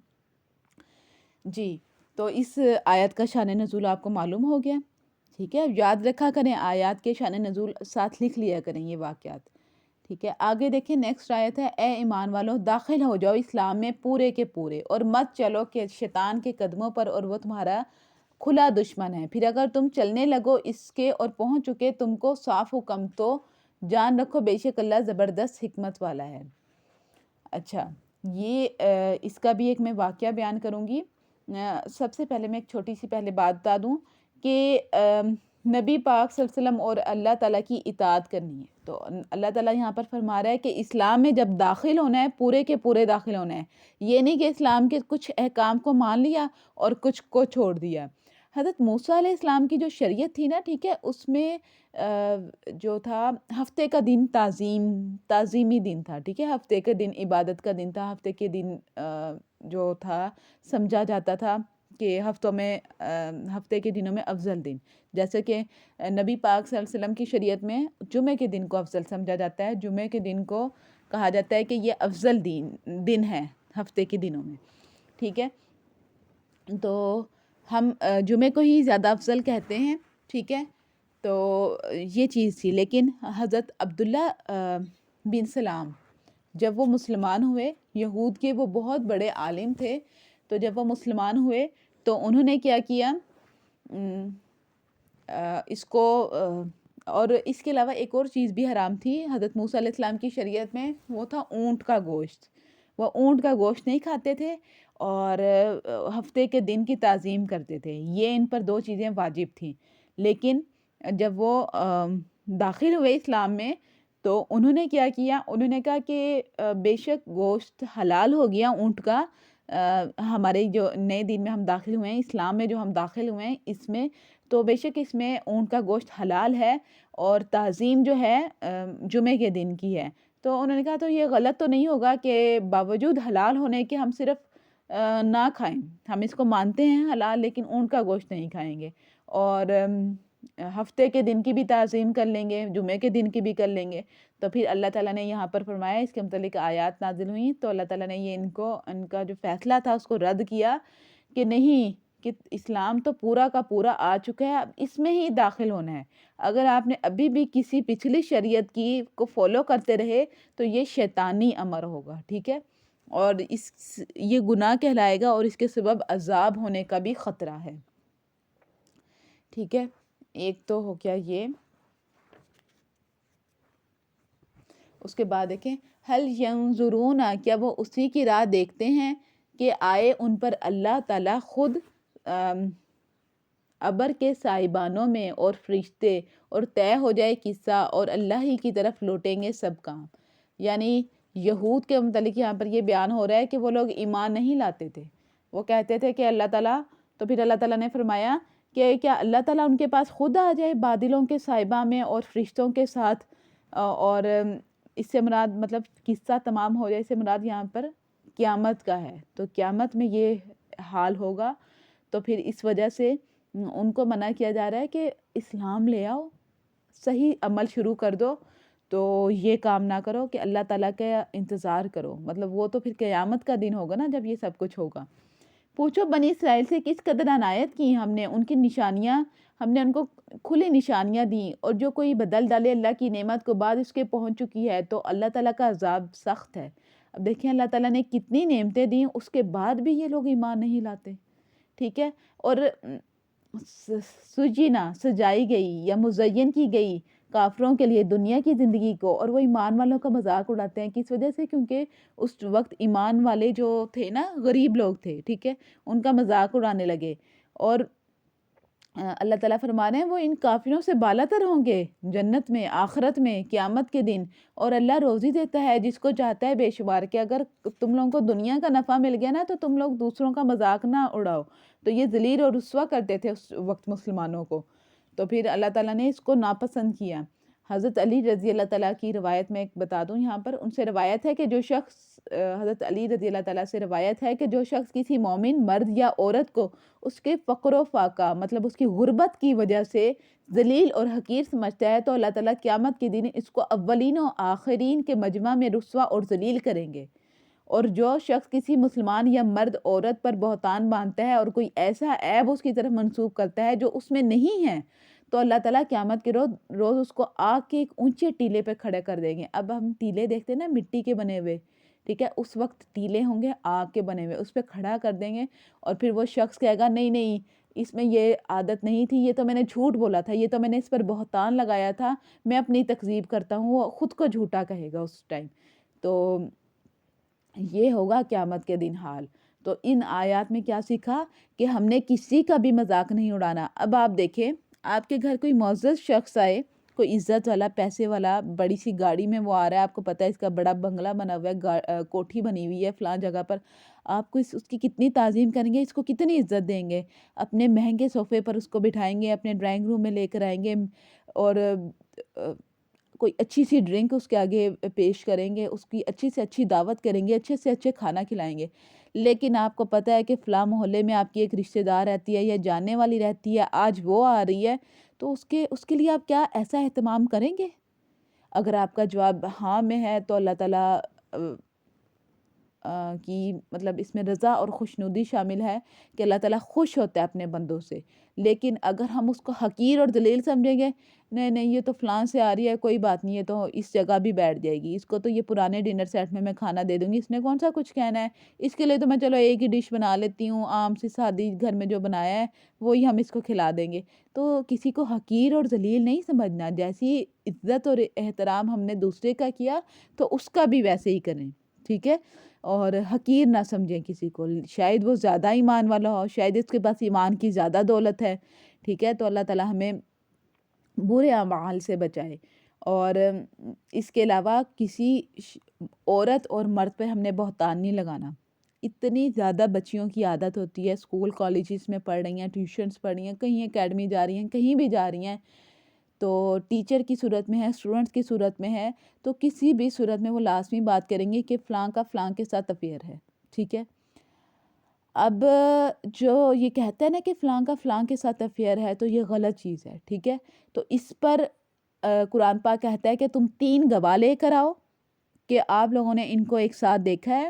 Speaker 1: جی، تو اس آیت کا شان نزول آپ کو معلوم ہو گیا، ٹھیک ہے، یاد رکھا کریں آیات کے شان نزول ساتھ لکھ لیا کریں یہ واقعات، ٹھیک ہے۔ آگے دیکھیں نیکسٹ آیت ہے، اے ایمان والو داخل ہو جاؤ اسلام میں پورے کے پورے اور مت چلو کہ شیطان کے قدموں پر اور وہ تمہارا کھلا دشمن ہے، پھر اگر تم چلنے لگو اس کے اور پہنچ چکے تم کو صاف حکم تو جان رکھو بے شک اللہ زبردست حکمت والا ہے۔ اچھا، یہ اس کا بھی ایک میں واقعہ بیان کروں گی۔ سب سے پہلے میں ایک چھوٹی سی پہلے بات بتا دوں کہ نبی پاک صلی اللہ علیہ وسلم اور اللہ تعالیٰ کی اطاعت کرنی ہے، تو اللہ تعالیٰ یہاں پر فرما رہا ہے کہ اسلام میں جب داخل ہونا ہے پورے کے پورے داخل ہونا ہے، یہ نہیں کہ اسلام کے کچھ احکام کو مان لیا اور کچھ کو چھوڑ دیا۔ حضرت موسیٰ علیہ السلام کی جو شریعت تھی نا، ٹھیک ہے، اس میں جو تھا ہفتے کا دن تعظیمی دن تھا، ٹھیک ہے، ہفتے کے دن عبادت کا دن تھا، ہفتے کے دن جو تھا سمجھا جاتا تھا کہ ہفتے کے دنوں میں افضل دن، جیسے کہ نبی پاک صلی اللہ علیہ وسلم کی شریعت میں جمعہ کے دن کو افضل سمجھا جاتا ہے، جمعہ کے دن کو کہا جاتا ہے کہ یہ افضل دن ہے ہفتے کے دنوں میں، ٹھیک ہے۔ تو ہم جمعے کو ہی زیادہ افضل کہتے ہیں، ٹھیک ہے، تو یہ چیز تھی۔ لیکن حضرت عبداللہ بن سلام جب وہ مسلمان ہوئے، یہود کے وہ بہت بڑے عالم تھے، تو جب وہ مسلمان ہوئے تو انہوں نے کیا کیا، اس کو اور اس کے علاوہ ایک اور چیز بھی حرام تھی حضرت موسیٰ علیہ السلام کی شریعت میں، وہ تھا اونٹ کا گوشت۔ وہ اونٹ کا گوشت نہیں کھاتے تھے، اور ہفتے کے دن کی تعظیم کرتے تھے، یہ ان پر 2 چیزیں واجب تھیں۔ لیکن جب وہ داخل ہوئے اسلام میں تو انہوں نے کیا کیا، انہوں نے کہا کہ بے شک گوشت حلال ہو گیا اونٹ کا، ہمارے جو نئے دین میں ہم داخل ہوئے ہیں، اسلام میں جو ہم داخل ہوئے ہیں اس میں، تو بے شک اس میں اونٹ کا گوشت حلال ہے، اور تعظیم جو ہے جمعے کے دن کی ہے۔ تو انہوں نے کہا تو یہ غلط تو نہیں ہوگا کہ باوجود حلال ہونے کے ہم صرف نہ کھائیں، ہم اس کو مانتے ہیں حلال لیکن اونٹ کا گوشت نہیں کھائیں گے، اور ہفتے کے دن کی بھی تعظیم کر لیں گے، جمعے کے دن کی بھی کر لیں گے۔ تو پھر اللہ تعالیٰ نے یہاں پر فرمایا، اس کے متعلق آیات نازل ہوئیں، تو اللہ تعالیٰ نے یہ ان کا جو فیصلہ تھا اس کو رد کیا کہ نہیں، کہ اسلام تو پورا کا پورا آ چکا ہے، اب اس میں ہی داخل ہونا ہے۔ اگر آپ نے ابھی بھی کسی پچھلی شریعت کی کو فالو کرتے رہے تو یہ شیطانی امر ہوگا، ٹھیک ہے، اور یہ گناہ کہلائے گا، اور اس کے سبب عذاب ہونے کا بھی خطرہ ہے، ٹھیک ہے۔ ایک تو ہو گیا یہ۔ اس کے بعد دیکھیں، حل ینظرون، کیا وہ اسی کی راہ دیکھتے ہیں کہ آئے ان پر اللہ تعالیٰ خود ابر کے سائبانوں میں اور فرشتے، اور طے ہو جائے قصہ، اور اللہ ہی کی طرف لوٹیں گے سب کام۔ یعنی یہود کے متعلق یہاں پر یہ بیان ہو رہا ہے کہ وہ لوگ ایمان نہیں لاتے تھے، وہ کہتے تھے کہ اللہ تعالیٰ، تو پھر اللہ تعالیٰ نے فرمایا کہ کیا اللہ تعالیٰ ان کے پاس خود آ جائے بادلوں کے سائبہ میں اور فرشتوں کے ساتھ، اور اس سے مراد مطلب قصہ تمام ہو جائے، اس سے مراد یہاں پر قیامت کا ہے، تو قیامت میں یہ حال ہوگا۔ تو پھر اس وجہ سے ان کو منع کیا جا رہا ہے کہ اسلام لے آؤ، صحیح عمل شروع کر دو، تو یہ کام نہ کرو کہ اللہ تعالیٰ کا انتظار کرو، مطلب وہ تو پھر قیامت کا دن ہوگا نا جب یہ سب کچھ ہوگا۔ پوچھو بنی اسرائیل سے کس قدر عنایت کی ہم نے ان کی نشانیاں، ہم نے ان کو کھلی نشانیاں دیں، اور جو کوئی بدل ڈالے اللہ کی نعمت کو بعد اس کے پہنچ چکی ہے تو اللہ تعالیٰ کا عذاب سخت ہے۔ اب دیکھیں اللہ تعالیٰ نے کتنی نعمتیں دیں، اس کے بعد بھی یہ لوگ ایمان نہیں لاتے، ٹھیک ہے۔ اور سجینا، سجائی گئی یا مزین کی گئی کافروں کے لیے دنیا کی زندگی کو، اور وہ ایمان والوں کا مذاق اڑاتے ہیں، کس وجہ سے؟ کیونکہ اس وقت ایمان والے جو تھے نا، غریب لوگ تھے، ٹھیک ہے، ان کا مذاق اڑانے لگے۔ اور اللہ تعالیٰ فرما رہے ہیں وہ ان کافروں سے بالا تر ہوں گے جنت میں، آخرت میں، قیامت کے دن، اور اللہ روزی دیتا ہے جس کو چاہتا ہے بے شمار، کہ اگر تم لوگوں کو دنیا کا نفع مل گیا نا تو تم لوگ دوسروں کا مذاق نہ اڑاؤ۔ تو یہ ذلیل اور رسوا کرتے تھے اس وقت مسلمانوں کو، تو پھر اللہ تعالیٰ نے اس کو ناپسند کیا۔ حضرت علی رضی اللہ تعالیٰ کی روایت میں ایک بتا دوں یہاں پر، ان سے روایت ہے کہ جو شخص حضرت علی رضی اللہ تعالیٰ سے روایت ہے کہ جو شخص کسی مومن مرد یا عورت کو اس کے فقر و فاقہ، مطلب اس کی غربت کی وجہ سے ذلیل اور حقیر سمجھتا ہے، تو اللہ تعالیٰ قیامت کے دن اس کو اولین و آخرین کے مجمع میں رسوا اور ذلیل کریں گے۔ اور جو شخص کسی مسلمان یا مرد عورت پر بہتان باندھتا ہے اور کوئی ایسا عیب اس کی طرف منسوب کرتا ہے جو اس میں نہیں ہے، تو اللہ تعالیٰ قیامت کے روز اس کو آگ کے ایک اونچے ٹیلے پہ کھڑے کر دیں گے۔ اب ہم ٹیلے دیکھتے ہیں نا مٹی کے بنے ہوئے، ٹھیک ہے، اس وقت ٹیلے ہوں گے آگ کے بنے ہوئے، اس پہ کھڑا کر دیں گے، اور پھر وہ شخص کہے گا نہیں نہیں، اس میں یہ عادت نہیں تھی، یہ تو میں نے جھوٹ بولا تھا، یہ تو میں نے اس پر بہتان لگایا تھا، میں اپنی تکذیب کرتا ہوں، وہ خود کو جھوٹا کہے گا اس ٹائم۔ تو یہ ہوگا قیامت کے دن حال۔ تو ان آیات میں کیا سیکھا کہ ہم نے کسی کا بھی مذاق نہیں اڑانا۔ اب آپ دیکھیں، آپ کے گھر کوئی معزز شخص آئے، کوئی عزت والا، پیسے والا، بڑی سی گاڑی میں وہ آ رہا ہے، آپ کو پتہ ہے اس کا بڑا بنگلہ بنا ہوا ہے، کوٹھی بنی ہوئی ہے فلاں جگہ پر، آپ کو اس کی کتنی تعظیم کریں گے، اس کو کتنی عزت دیں گے، اپنے مہنگے صوفے پر اس کو بٹھائیں گے، اپنے ڈرائنگ روم میں لے کر آئیں گے، اور کوئی اچھی سی ڈرنک اس کے آگے پیش کریں گے، اس کی اچھی سے اچھی دعوت کریں گے، اچھے سے اچھے کھانا کھلائیں گے۔ لیکن آپ کو پتہ ہے کہ فلاں محلے میں آپ کی ایک رشتہ دار رہتی ہے یا جاننے والی رہتی ہے، آج وہ آ رہی ہے، تو اس کے لیے آپ کیا ایسا اہتمام کریں گے؟ اگر آپ کا جواب ہاں میں ہے تو اللہ تعالیٰ کی مطلب اس میں رضا اور خوشنودی شامل ہے کہ اللہ تعالیٰ خوش ہوتا ہے اپنے بندوں سے. لیکن اگر ہم اس کو حقیر اور ذلیل سمجھیں گے، نہیں نہیں یہ تو فلاں سے آ رہی ہے، کوئی بات نہیں، ہے تو اس جگہ بھی بیٹھ جائے گی، اس کو تو یہ پرانے ڈنر سیٹ میں کھانا دے دوں گی، اس نے کون سا کچھ کہنا ہے، اس کے لیے تو میں چلو ایک ہی ڈش بنا لیتی ہوں، عام سی سادی گھر میں جو بنایا ہے وہی ہم اس کو کھلا دیں گے. تو کسی کو حقیر اور ذلیل نہیں سمجھنا. جیسی عزت اور احترام ہم نے دوسرے کا کیا تو اس کا بھی ویسے ہی کریں، ٹھیک ہے. اور حقیر نہ سمجھیں کسی کو، شاید وہ زیادہ ایمان والا ہو، شاید اس کے پاس ایمان کی زیادہ دولت ہے، ٹھیک ہے. تو اللہ تعالیٰ ہمیں برے اعمال سے بچائے. اور اس کے علاوہ کسی عورت اور مرد پہ ہم نے بہتان نہیں لگانا. اتنی زیادہ بچیوں کی عادت ہوتی ہے، اسکول کالجز میں پڑھ رہی ہیں، ٹیوشنس پڑھ رہی ہیں، کہیں اکیڈمی جا رہی ہیں، کہیں بھی جا رہی ہیں، تو ٹیچر کی صورت میں ہے، اسٹوڈنٹس کی صورت میں ہے، تو کسی بھی صورت میں وہ لازمی بات کریں گے کہ فلاں کا فلاں کے ساتھ افیئر ہے، ٹھیک ہے. اب جو یہ کہتا ہے نا کہ فلاں کا فلاں کے ساتھ افیئر ہے تو یہ غلط چیز ہے، ٹھیک ہے. تو اس پر قرآن پاک کہتا ہے کہ تم 3 گواہ لے کر آؤ کہ آپ لوگوں نے ان کو ایک ساتھ دیکھا ہے،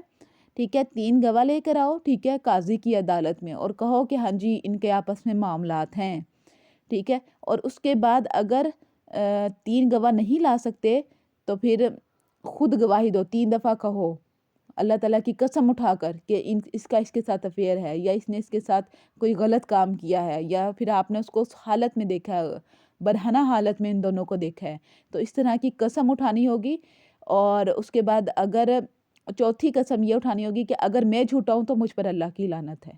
Speaker 1: ٹھیک ہے. 3 گواہ لے کر آؤ، ٹھیک ہے، قاضی کی عدالت میں، اور کہو کہ ہاں جی ان کے آپس میں معاملات ہیں، ٹھیک ہے. اور اس کے بعد اگر 3 گواہ نہیں لا سکتے تو پھر خود گواہی دو، 3 دفعہ کہو اللہ تعالیٰ کی قسم اٹھا کر کہ اس کا اس کے ساتھ افیئر ہے، یا اس نے اس کے ساتھ کوئی غلط کام کیا ہے، یا پھر آپ نے اس کو اس حالت میں دیکھا ہے، برہنہ حالت میں ان دونوں کو دیکھا ہے، تو اس طرح کی قسم اٹھانی ہوگی. اور اس کے بعد اگر چوتھی قسم یہ اٹھانی ہوگی کہ اگر میں جھوٹا ہوں تو مجھ پر اللہ کی لعنت ہے،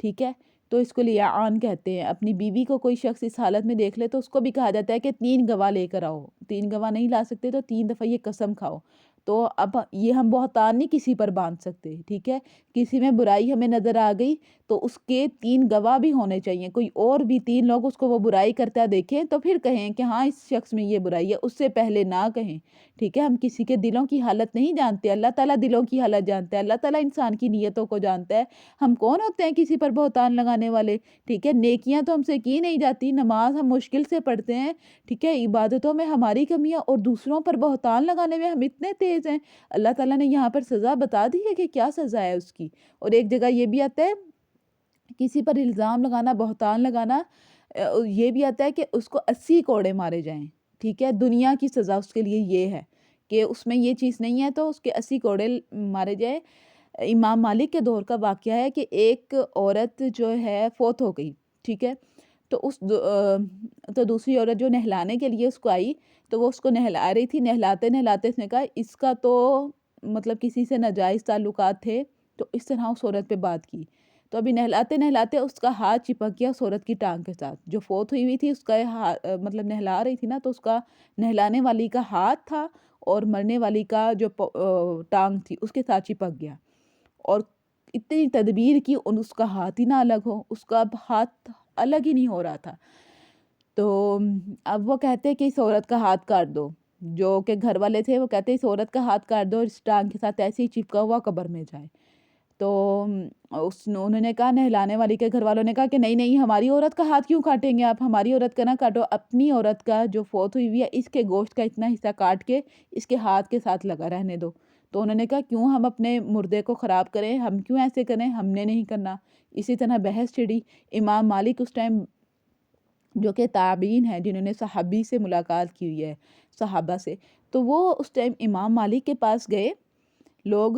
Speaker 1: ٹھیک ہے. تو اس کو لیعان کہتے ہیں. اپنی بیوی کو کوئی شخص اس حالت میں دیکھ لے تو اس کو بھی کہا جاتا ہے کہ 3 گواہ لے کر آؤ. 3 گواہ نہیں لا سکتے تو 3 دفعہ یہ قسم کھاؤ. تو اب یہ ہم بہتان نہیں کسی پر باندھ سکتے، ٹھیک ہے. کسی میں برائی ہمیں نظر آ گئی تو اس کے 3 گواہ بھی ہونے چاہیے، کوئی اور بھی 3 لوگ اس کو وہ برائی کرتا دیکھیں تو پھر کہیں کہ ہاں اس شخص میں یہ برائی ہے، اس سے پہلے نہ کہیں، ٹھیک ہے. ہم کسی کے دلوں کی حالت نہیں جانتے، اللہ تعالیٰ دلوں کی حالت جانتا ہے، اللہ تعالیٰ انسان کی نیتوں کو جانتا ہے. ہم کون ہوتے ہیں کسی پر بہتان لگانے والے، ٹھیک ہے. نیکیاں تو ہم سے کی نہیں جاتی، نماز ہم مشکل سے پڑھتے ہیں، ٹھیک ہے، عبادتوں میں ہماری کمیاں، اور دوسروں پر بہتان لگانے میں ہم اتنے تیز ہیں. اللہ تعالیٰ نے یہاں پر سزا بتا دی ہے کہ کیا سزا ہے اس کی. اور ایک جگہ یہ بھی آتا ہے کسی پر الزام لگانا، بہتان لگانا، یہ بھی آتا ہے کہ اس کو 80 کوڑے مارے جائیں، ٹھیک ہے. دنیا کی سزا اس کے لیے یہ ہے کہ اس میں یہ چیز نہیں ہے تو اس کے 80 کوڑے مارے جائے. امام مالک کے دور کا واقعہ ہے کہ ایک عورت جو ہے فوت ہو گئی، ٹھیک ہے. تو دوسری عورت جو نہلانے کے لیے اس کو آئی تو وہ اس کو نہلا رہی تھی، نہلاتے نہلاتے اس نے کہا اس کا تو مطلب کسی سے ناجائز تعلقات تھے، تو اس طرح اس عورت پہ بات کی. تو ابھی نہلاتے نہلاتے اس کا ہاتھ چپک گیا اس عورت کی ٹانگ کے ساتھ. جو فوت ہوئی تھی اس کا مطلب نہلا رہی تھی نا، تو اس کا نہلانے والی کا ہاتھ تھا اور مرنے والی کا جو ٹانگ تھی اس کے ساتھ چپک گیا. اور اتنی تدبیر کی اس کا ہاتھ ہی نہ الگ ہو، اس کا ہاتھ الگ ہی نہیں ہو رہا تھا. تو اب وہ کہتے کہ اس عورت کا ہاتھ کاٹ دو، جو کہ گھر والے تھے وہ کہتے اس عورت کا ہاتھ کاٹ دو اور اس ٹانگ کے ساتھ ایسے ہی چپکا ہوا قبر میں جائے. تو انہوں نے کہا، نہلانے والی کے گھر والوں نے کہا کہ نہیں نہیں، ہماری عورت کا ہاتھ کیوں کاٹیں گے آپ، ہماری عورت کا نہ کاٹو، اپنی عورت کا جو فوت ہوئی ہے اس کے گوشت کا اتنا حصہ کاٹ کے اس کے ہاتھ کے ساتھ لگا رہنے دو. تو انہوں نے کہا کیوں ہم اپنے مردے کو خراب کریں، ہم کیوں ایسے کریں، ہم نے نہیں کرنا. اسی طرح بحث چھڑی. امام مالک اس ٹائم جو کہ تابعین ہیں، جنہوں نے صحابی سے ملاقات کی ہوئی ہے، صحابہ سے، تو وہ اس ٹائم امام مالک کے پاس گئے لوگ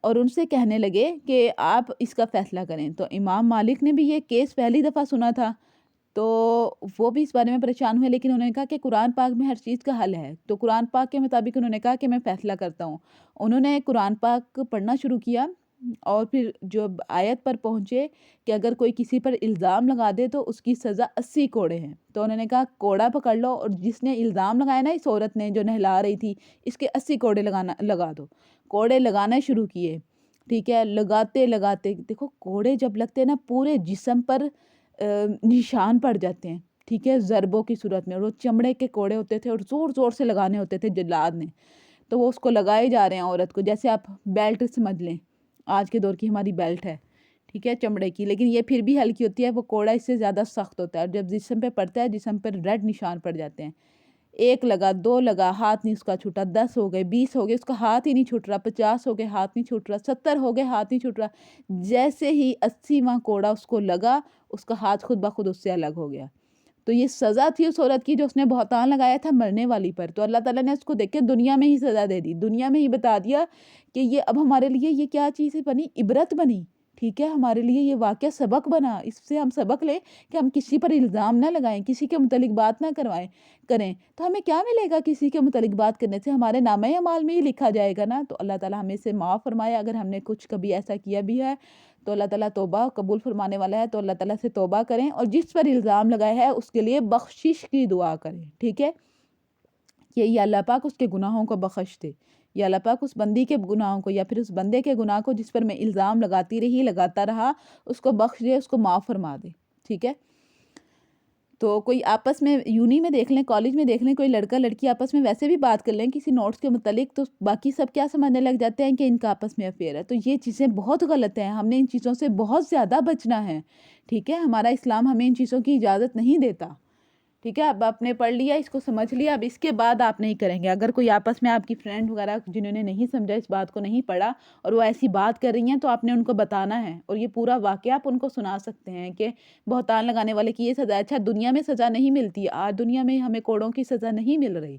Speaker 1: اور ان سے کہنے لگے کہ آپ اس کا فیصلہ کریں. تو امام مالک نے بھی یہ کیس پہلی دفعہ سنا تھا تو وہ بھی اس بارے میں پریشان ہوئے، لیکن انہوں نے کہا کہ قرآن پاک میں ہر چیز کا حل ہے. تو قرآن پاک کے مطابق انہوں نے کہا کہ میں فیصلہ کرتا ہوں. انہوں نے قرآن پاک پڑھنا شروع کیا اور پھر جو آیت پر پہنچے کہ اگر کوئی کسی پر الزام لگا دے تو اس کی سزا 80 کوڑے ہیں. تو انہوں نے کہا کوڑا پکڑ لو اور جس نے الزام لگایا نا اس عورت نے جو نہلا رہی تھی، اس کے 80 کوڑے لگا دو. کوڑے لگانا شروع کیے، ٹھیک ہے. لگاتے لگاتے دیکھو کوڑے جب لگتے ہیں نا پورے جسم پر نشان پڑ جاتے ہیں، ٹھیک ہے، ضربوں کی صورت میں. اور وہ چمڑے کے کوڑے ہوتے تھے اور زور زور سے لگانے ہوتے تھے جلاد نے. تو وہ اس کو لگائے جا رہے ہیں عورت کو، جیسے آپ بیلٹ سمجھ لیں، آج کے دور کی ہماری بیلٹ ہے، ٹھیک ہے، چمڑے کی، لیکن یہ پھر بھی ہلکی ہوتی ہے. وہ کوڑا اس سے زیادہ سخت ہوتا ہے اور جب جسم پہ پڑتا ہے جسم پر ریڈ نشان پڑ جاتے ہیں. 1 لگا 2 لگا ہاتھ نہیں اس کا چھوٹا، 10 ہو گئے 20 ہو گئے اس کا ہاتھ ہی نہیں چھوٹ رہا، 50 ہو گئے ہاتھ نہیں چھوٹ رہا، 70 ہو گئے ہاتھ نہیں چھوٹ رہا۔ جیسے ہی 80واں کوڑا اس کو لگا اس کا ہاتھ خود بخود اس سے الگ ہو گیا۔ تو یہ سزا تھی اس عورت کی جو اس نے بہتان لگایا تھا مرنے والی پر، تو اللہ تعالیٰ نے اس کو دیکھ کے دنیا میں ہی سزا دے دی، دنیا میں ہی بتا دیا کہ یہ اب ہمارے لیے یہ کیا چیز بنی، عبرت بنی، ٹھیک ہے، ہمارے لیے یہ واقعہ سبق بنا۔ اس سے ہم سبق لیں کہ ہم کسی پر الزام نہ لگائیں، کسی کے متعلق بات نہ کریں، تو ہمیں کیا ملے گا کسی کے متعلق بات کرنے سے؟ ہمارے نامہ اعمال میں ہی لکھا جائے گا نا۔ تو اللہ تعالیٰ ہمیں سے معاف فرمائے اگر ہم نے کچھ کبھی ایسا کیا بھی ہے تو اللہ تعالیٰ توبہ قبول فرمانے والا ہے، تو اللہ تعالیٰ سے توبہ کریں، اور جس پر الزام لگایا ہے اس کے لیے بخشش کی دعا کریں، ٹھیک ہے، کہ یا اللہ پاک اس کے گناہوں کو بخش دے، یا اللہ پاک اس بندی کے گناہوں کو یا پھر اس بندے کے گناہ کو جس پر میں الزام لگاتا رہا اس کو بخش دے، اس کو معاف فرما دے، ٹھیک ہے۔ تو کوئی آپس میں یونی میں دیکھ لیں، کالج میں دیکھ لیں، کوئی لڑکا لڑکی آپس میں ویسے بھی بات کر لیں کسی نوٹس کے متعلق، تو باقی سب کیا سمجھنے لگ جاتے ہیں کہ ان کا آپس میں افیئر ہے۔ تو یہ چیزیں بہت غلط ہیں، ہم نے ان چیزوں سے بہت زیادہ بچنا ہے، ٹھیک ہے، ہمارا اسلام ہمیں ان چیزوں کی اجازت نہیں دیتا، ٹھیک ہے۔ اب آپ نے پڑھ لیا، اس کو سمجھ لیا، اب اس کے بعد آپ نہیں کریں گے۔ اگر کوئی آپس میں آپ کی فرینڈ وغیرہ جنہوں نے نہیں سمجھا، اس بات کو نہیں پڑھا اور وہ ایسی بات کر رہی ہیں، تو آپ نے ان کو بتانا ہے، اور یہ پورا واقعہ آپ ان کو سنا سکتے ہیں کہ بہتان لگانے والے کی یہ سزا ہے۔ اچھا دنیا میں سزا نہیں ملتی، آج دنیا میں ہمیں کوڑوں کی سزا نہیں مل رہی،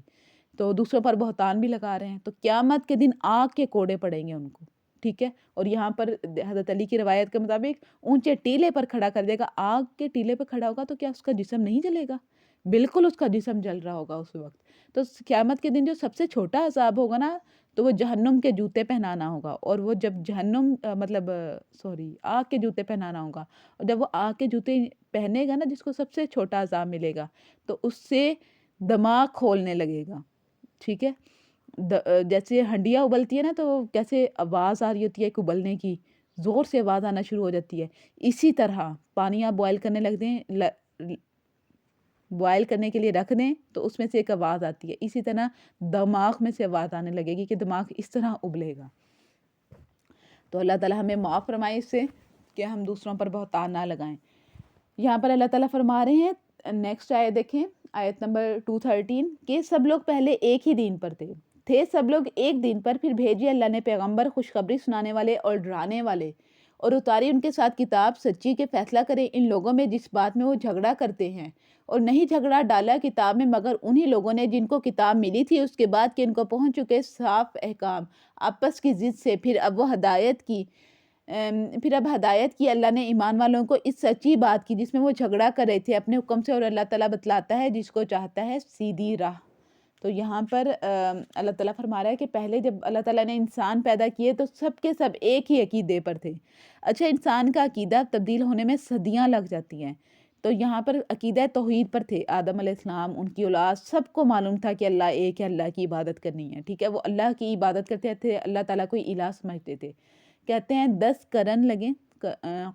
Speaker 1: تو دوسروں پر بہتان بھی لگا رہے ہیں، تو قیامت کے دن آگ کے کوڑے پڑیں گے ان کو، ٹھیک ہے۔ اور یہاں پر حضرت علی کی روایت کے مطابق اونچے ٹیلے پر کھڑا کر دے گا، آگ کے ٹیلے پر کھڑا ہوگا تو کیا اس کا جسم نہیں جلے گا؟ بالکل اس کا جسم جل رہا ہوگا اس وقت۔ تو قیامت کے دن جو سب سے چھوٹا عذاب ہوگا نا، تو وہ جہنم کے جوتے پہنانا ہوگا، اور وہ جب آگ کے جوتے پہنانا ہوگا، اور جب وہ آگ کے جوتے پہنے گا نا، جس کو سب سے چھوٹا عذاب ملے گا، تو اس سے دماغ کھولنے لگے گا، ٹھیک ہے۔ جیسے ہنڈیاں ابلتی ہے نا، تو کیسے آواز آ رہی ہوتی ہے ایک ابلنے کی، زور سے آواز آنا شروع ہو جاتی ہے، اسی طرح پانی آپ بوائل کرنے لگ دیں، بوائل کرنے کے لیے رکھ دیں تو اس میں سے ایک آواز آتی ہے، اسی طرح دماغ میں سے آواز آنے لگے گی کہ دماغ اس طرح ابلے گا۔ تو اللہ تعالیٰ ہمیں معاف فرمائے اس سے کہ ہم دوسروں پر بہتان نہ لگائیں۔ یہاں پر اللہ تعالیٰ فرما رہے ہیں، نیکسٹ آیت دیکھیں، آیت نمبر 213، کہ سب لوگ پہلے ایک ہی دین پر تھے سب لوگ ایک دین پر، پھر بھیجے اللہ نے پیغمبر خوشخبری سنانے والے اور ڈرانے والے، اور اتاری ان کے ساتھ کتاب سچی کے فیصلہ کرے ان لوگوں میں جس بات میں وہ جھگڑا کرتے ہیں، اور نہیں جھگڑا ڈالا کتاب میں مگر انہی لوگوں نے جن کو کتاب ملی تھی اس کے بعد کہ ان کو پہنچ چکے صاف احکام آپس کی ضد سے، پھر اب ہدایت کی اللہ نے ایمان والوں کو اس سچی بات کی جس میں وہ جھگڑا کر رہے تھے اپنے حکم سے، اور اللہ تعالیٰ بتلاتا ہے جس کو چاہتا ہے سیدھی راہ۔ تو یہاں پر اللہ تعالیٰ فرما رہا ہے کہ پہلے جب اللہ تعالیٰ نے انسان پیدا کیے تو سب کے سب ایک ہی عقیدے پر تھے۔ اچھا انسان کا عقیدہ تبدیل ہونے میں صدیاں لگ جاتی ہیں، تو یہاں پر عقیدہ توحید پر تھے، آدم علیہ السلام، ان کی اولاد، سب کو معلوم تھا کہ اللہ ایک ہے، اللہ کی عبادت کرنی ہے، ٹھیک ہے، وہ اللہ کی عبادت کرتے تھے، اللہ تعالیٰ کو الہ سمجھتے تھے۔ کہتے ہیں 10 قرن لگیں،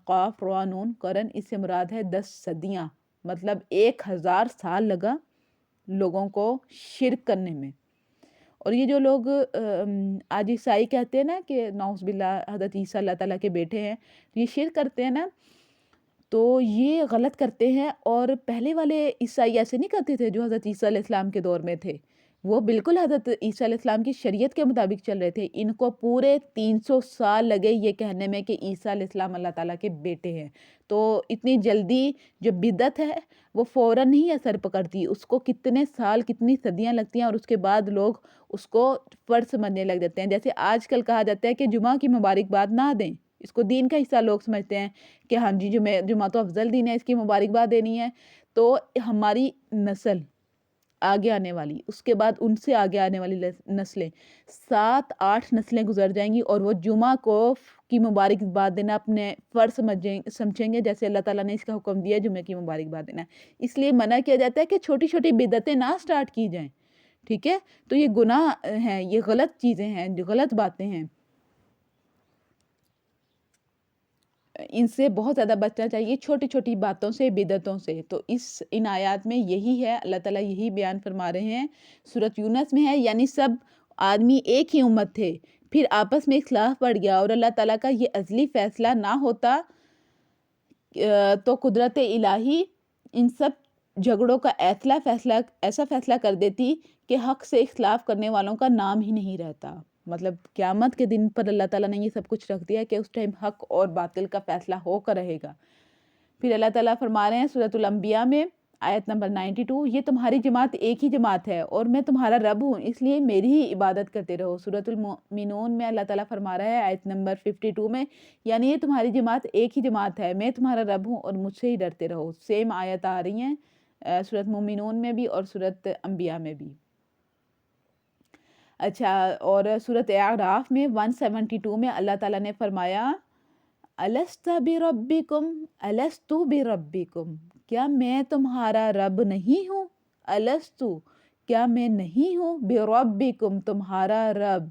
Speaker 1: قاف را نون قرن، اس سے مراد ہے 10 صدیاں، مطلب 1000 سال لگا لوگوں کو شرک کرنے میں۔ اور یہ جو لوگ آج عیسائی کہتے ہیں نا کہ نعوذ باللہ حضرت عیسیٰ اللہ تعالیٰ کے بیٹے ہیں، یہ شرک کرتے ہیں نا، تو یہ غلط کرتے ہیں، اور پہلے والے عیسائی ایسے نہیں کرتے تھے جو حضرت عیسیٰ علیہ السلام کے دور میں تھے، وہ بالکل حضرت عیسیٰ علیہ السلام کی شریعت کے مطابق چل رہے تھے۔ ان کو پورے 300 سال لگے یہ کہنے میں کہ عیسیٰ علیہ السلام اللہ تعالیٰ کے بیٹے ہیں، تو اتنی جلدی جو بدعت ہے وہ فوراً نہیں اثر پکڑتی، اس کو کتنے سال کتنی صدیاں لگتی ہیں، اور اس کے بعد لوگ اس کو فرض سمجھنے لگ جاتے ہیں۔ جیسے آج کل کہا جاتا ہے کہ جمعہ کی مبارکباد نہ دیں، اس کو دین کا حصہ لوگ سمجھتے ہیں کہ ہاں جی جمعہ تو افضل دین ہے، اس کی مبارکباد دینی ہے، تو ہماری نسل آگے آنے والی، اس کے بعد ان سے آگے آنے والی نسلیں 7-8 نسلیں گزر جائیں گی، اور وہ جمعہ کی مبارکباد دینا اپنے فرض سمجھیں گے، جیسے اللہ تعالیٰ نے اس کا حکم دیا جمعہ کی مبارکباد دینا ہے۔ اس لیے منع کیا جاتا ہے کہ چھوٹی چھوٹی بدعتیں نہ سٹارٹ کی جائیں، ٹھیک ہے، تو یہ گناہ ہیں، یہ غلط چیزیں ہیں، جو غلط باتیں ہیں، ان سے بہت زیادہ بچنا چاہیے، چھوٹی چھوٹی باتوں سے، بدعتوں سے۔ تو ان آیات میں یہی ہے، اللہ تعالیٰ یہی بیان فرما رہے ہیں، سورۃ یونس میں ہے، یعنی سب آدمی ایک ہی امت تھے، پھر آپس میں اختلاف بڑھ گیا، اور اللہ تعالیٰ کا یہ ازلی فیصلہ نہ ہوتا تو قدرت الہی ان سب جھگڑوں کا ایسا فیصلہ کر دیتی کہ حق سے اختلاف کرنے والوں کا نام ہی نہیں رہتا. مطلب قیامت کے دن پر اللہ تعالیٰ نے یہ سب کچھ رکھ دیا کہ اس ٹائم حق اور باطل کا فیصلہ ہو کر رہے گا. پھر اللہ تعالیٰ فرما رہے ہیں سورۃ الانبیاء میں آیت نمبر 92، یہ تمہاری جماعت ایک ہی جماعت ہے اور میں تمہارا رب ہوں، اس لیے میری ہی عبادت کرتے رہو. سورۃ المؤمنون میں اللہ تعالیٰ فرما رہا ہے آیت نمبر 52 میں، یعنی یہ تمہاری جماعت ایک ہی جماعت ہے، میں تمہارا رب ہوں اور مجھ سے ہی ڈرتے رہو. سیم آیت آ رہی ہیں سورۃ مومنون میں بھی اور سورۃ انبیاء میں بھی. اچھا، اور سورۃ اعراف میں 172 میں اللہ تعالیٰ نے فرمایا الست بربکم الست بربکم، کیا میں تمہارا رب نہیں ہوں؟ الست، کیا میں نہیں ہوں؟ بربکم، تمہارا رب.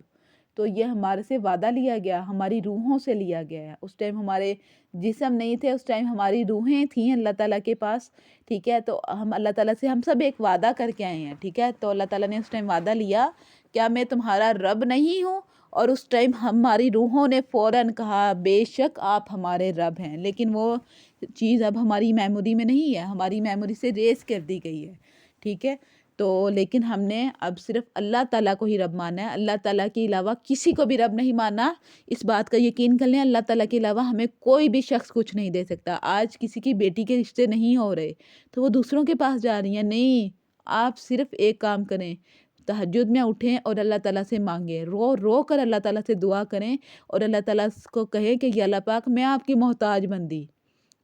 Speaker 1: تو یہ ہمارے سے وعدہ لیا گیا، ہماری روحوں سے لیا گیا ہے. اس ٹائم ہمارے جسم نہیں تھے، اس ٹائم ہماری روحیں تھیں اللہ تعالیٰ کے پاس. ٹھیک ہے، تو ہم اللہ تعالیٰ سے ہم سب ایک وعدہ کر کے آئے ہیں. ٹھیک ہے، تو اللہ تعالیٰ نے اس ٹائم وعدہ لیا، کیا میں تمہارا رب نہیں ہوں؟ اور اس ٹائم ہماری روحوں نے فوراً کہا بے شک آپ ہمارے رب ہیں. لیکن وہ چیز اب ہماری میموری میں نہیں ہے، ہماری میموری سے ریز کر دی گئی ہے. ٹھیک ہے، تو لیکن ہم نے اب صرف اللہ تعالیٰ کو ہی رب مانا ہے، اللہ تعالیٰ کے علاوہ کسی کو بھی رب نہیں مانا. اس بات کا یقین کر لیں، اللہ تعالیٰ کے علاوہ ہمیں کوئی بھی شخص کچھ نہیں دے سکتا. آج کسی کی بیٹی کے رشتے نہیں ہو رہے تو وہ دوسروں کے پاس جا رہی ہیں. نہیں، آپ صرف ایک کام کریں، تہجد میں اٹھیں اور اللہ تعالیٰ سے مانگیں، رو رو کر اللہ تعالیٰ سے دعا کریں اور اللہ تعالیٰ کو کہیں کہ یا اللہ پاک میں آپ کی محتاج بندی،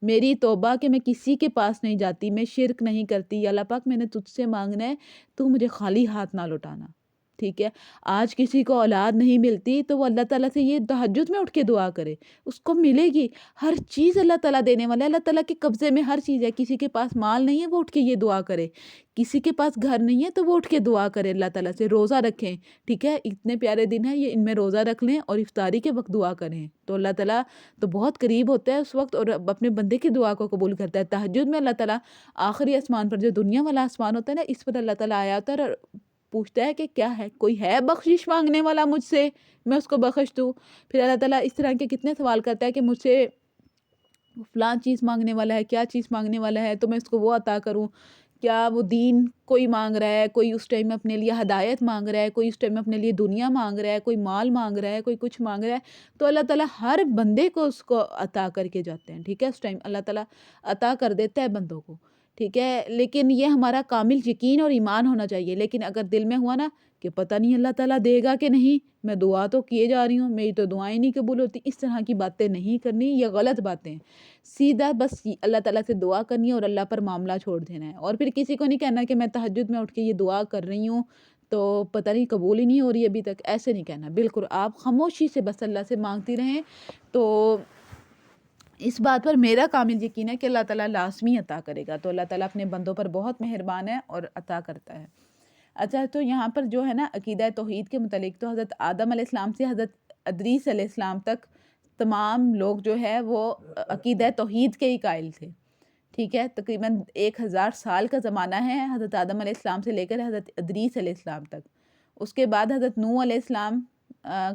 Speaker 1: میری توبہ کہ میں کسی کے پاس نہیں جاتی، میں شرک نہیں کرتی، یا اللہ پاک میں نے تجھ سے مانگنا ہے، تو مجھے خالی ہاتھ نہ لوٹانا. ٹھیک ہے، آج کسی کو اولاد نہیں ملتی تو وہ اللہ تعالیٰ سے یہ تہجد میں اٹھ کے دعا کرے، اس کو ملے گی. ہر چیز اللہ تعالیٰ دینے والا ہے، اللہ تعالیٰ کے قبضے میں ہر چیز ہے. کسی کے پاس مال نہیں ہے وہ اٹھ کے یہ دعا کرے، کسی کے پاس گھر نہیں ہے تو وہ اٹھ کے دعا کرے اللہ تعالیٰ سے. روزہ رکھیں، ٹھیک ہے، اتنے پیارے دن ہیں یہ، ان میں روزہ رکھ لیں اور افطاری کے وقت دعا کریں تو اللہ تعالیٰ تو بہت قریب ہوتا ہے اس وقت اور اپنے بندے کی دعا کو قبول کرتا ہے. تہجد میں اللہ تعالیٰ آخری آسمان پر، جو دنیا والا آسمان ہوتا ہے نا، اس پر اللہ تعالیٰ آیا ہوتا ہے اور پوچھتا ہے کہ کیا ہے، کوئی ہے بخشش مانگنے والا مجھ سے، میں اس کو بخش دوں. پھر اللہ تعالیٰ اس طرح کے کتنے سوال کرتا ہے کہ مجھ سے فلاں چیز مانگنے والا ہے، کیا چیز مانگنے والا ہے تو میں اس کو وہ عطا کروں. کیا وہ دین کوئی مانگ رہا ہے، کوئی اس ٹائم میں اپنے لیے ہدایت مانگ رہا ہے، کوئی اس ٹائم میں اپنے لیے دنیا مانگ رہا ہے، کوئی مال مانگ رہا ہے، کوئی کچھ مانگ رہا ہے، تو اللہ تعالیٰ ہر بندے کو اس کو عطا کر کے جاتے ہیں. ٹھیک ہے، اس ٹائم اللہ تعالیٰ عطا کر دیتا ہے بندوں کو. ٹھیک ہے، لیکن یہ ہمارا کامل یقین اور ایمان ہونا چاہیے. لیکن اگر دل میں ہوا نا کہ پتہ نہیں اللہ تعالیٰ دے گا کہ نہیں، میں دعا تو کیے جا رہی ہوں، میری تو دعائیں نہیں قبول ہوتی، اس طرح کی باتیں نہیں کرنی، یہ غلط باتیں ہیں. سیدھا بس اللہ تعالیٰ سے دعا کرنی ہے اور اللہ پر معاملہ چھوڑ دینا ہے. اور پھر کسی کو نہیں کہنا کہ میں تہجد میں اٹھ کے یہ دعا کر رہی ہوں تو پتہ نہیں قبول ہی نہیں ہو رہی ابھی تک، ایسے نہیں کہنا. بالکل آپ خاموشی سے بس اللہ سے مانگتی رہیں. تو اس بات پر میرا کامل یقین ہے کہ اللہ تعالیٰ لازمی عطا کرے گا. تو اللہ تعالیٰ اپنے بندوں پر بہت مہربان ہے اور عطا کرتا ہے. اچھا، تو یہاں پر جو ہے نا عقیدہ توحید کے متعلق، تو حضرت آدم علیہ السلام سے حضرت ادریس علیہ السلام تک تمام لوگ جو ہے وہ عقیدہ توحید کے ہی قائل تھے. ٹھیک ہے، تقریباً 1000 سال کا زمانہ ہے حضرت آدم علیہ السلام سے لے کر حضرت ادریس علیہ السلام تک. اس کے بعد حضرت نوح علیہ السلام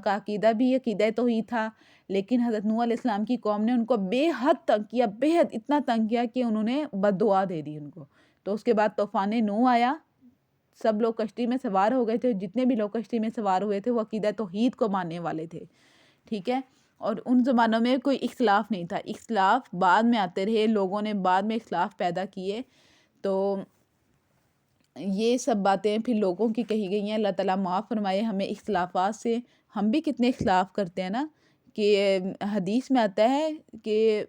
Speaker 1: کا عقیدہ بھی عقیدہ توحید تھا، لیکن حضرت نوح علیہ السلام کی قوم نے ان کو بے حد تنگ کیا، بے حد اتنا تنگ کیا کہ انہوں نے بد دعا دے دی ان کو. تو اس کے بعد طوفان نوح آیا، سب لوگ کشتی میں سوار ہو گئے تھے، جتنے بھی لوگ کشتی میں سوار ہوئے تھے وہ عقیدہ توحید کو ماننے والے تھے. ٹھیک ہے، اور ان زمانوں میں کوئی اختلاف نہیں تھا، اختلاف بعد میں آتے رہے، لوگوں نے بعد میں اختلاف پیدا کیے. تو یہ سب باتیں پھر لوگوں کی کہی گئی ہیں. اللہ تعالیٰ معاف فرمائے ہمیں اختلافات سے. ہم بھی کتنے اختلاف کرتے ہیں نا، کہ حدیث میں آتا ہے کہ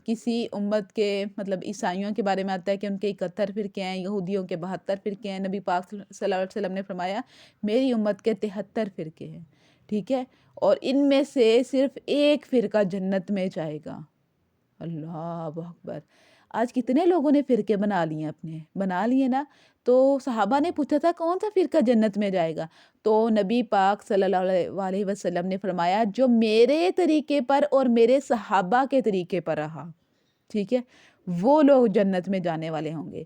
Speaker 1: کسی امت کے، مطلب عیسائیوں کے بارے میں آتا ہے کہ ان کے 71 فرقے ہیں، یہودیوں کے 72 فرقے ہیں. نبی پاک صلی اللہ علیہ وسلم نے فرمایا میری امت کے 73 فرقے ہیں. ٹھیک ہے، اور ان میں سے صرف ایک فرقہ جنت میں جائے گا. اللہ اکبر. آج کتنے لوگوں نے فرقے بنا لیے، اپنے بنا لیے نا. تو صحابہ نے پوچھا تھا کون سا فرقہ جنت میں جائے گا، تو نبی پاک صلی اللہ علیہ وسلم نے فرمایا جو میرے طریقے پر اور میرے صحابہ کے طریقے پر رہا، ٹھیک ہے، وہ لوگ جنت میں جانے والے ہوں گے.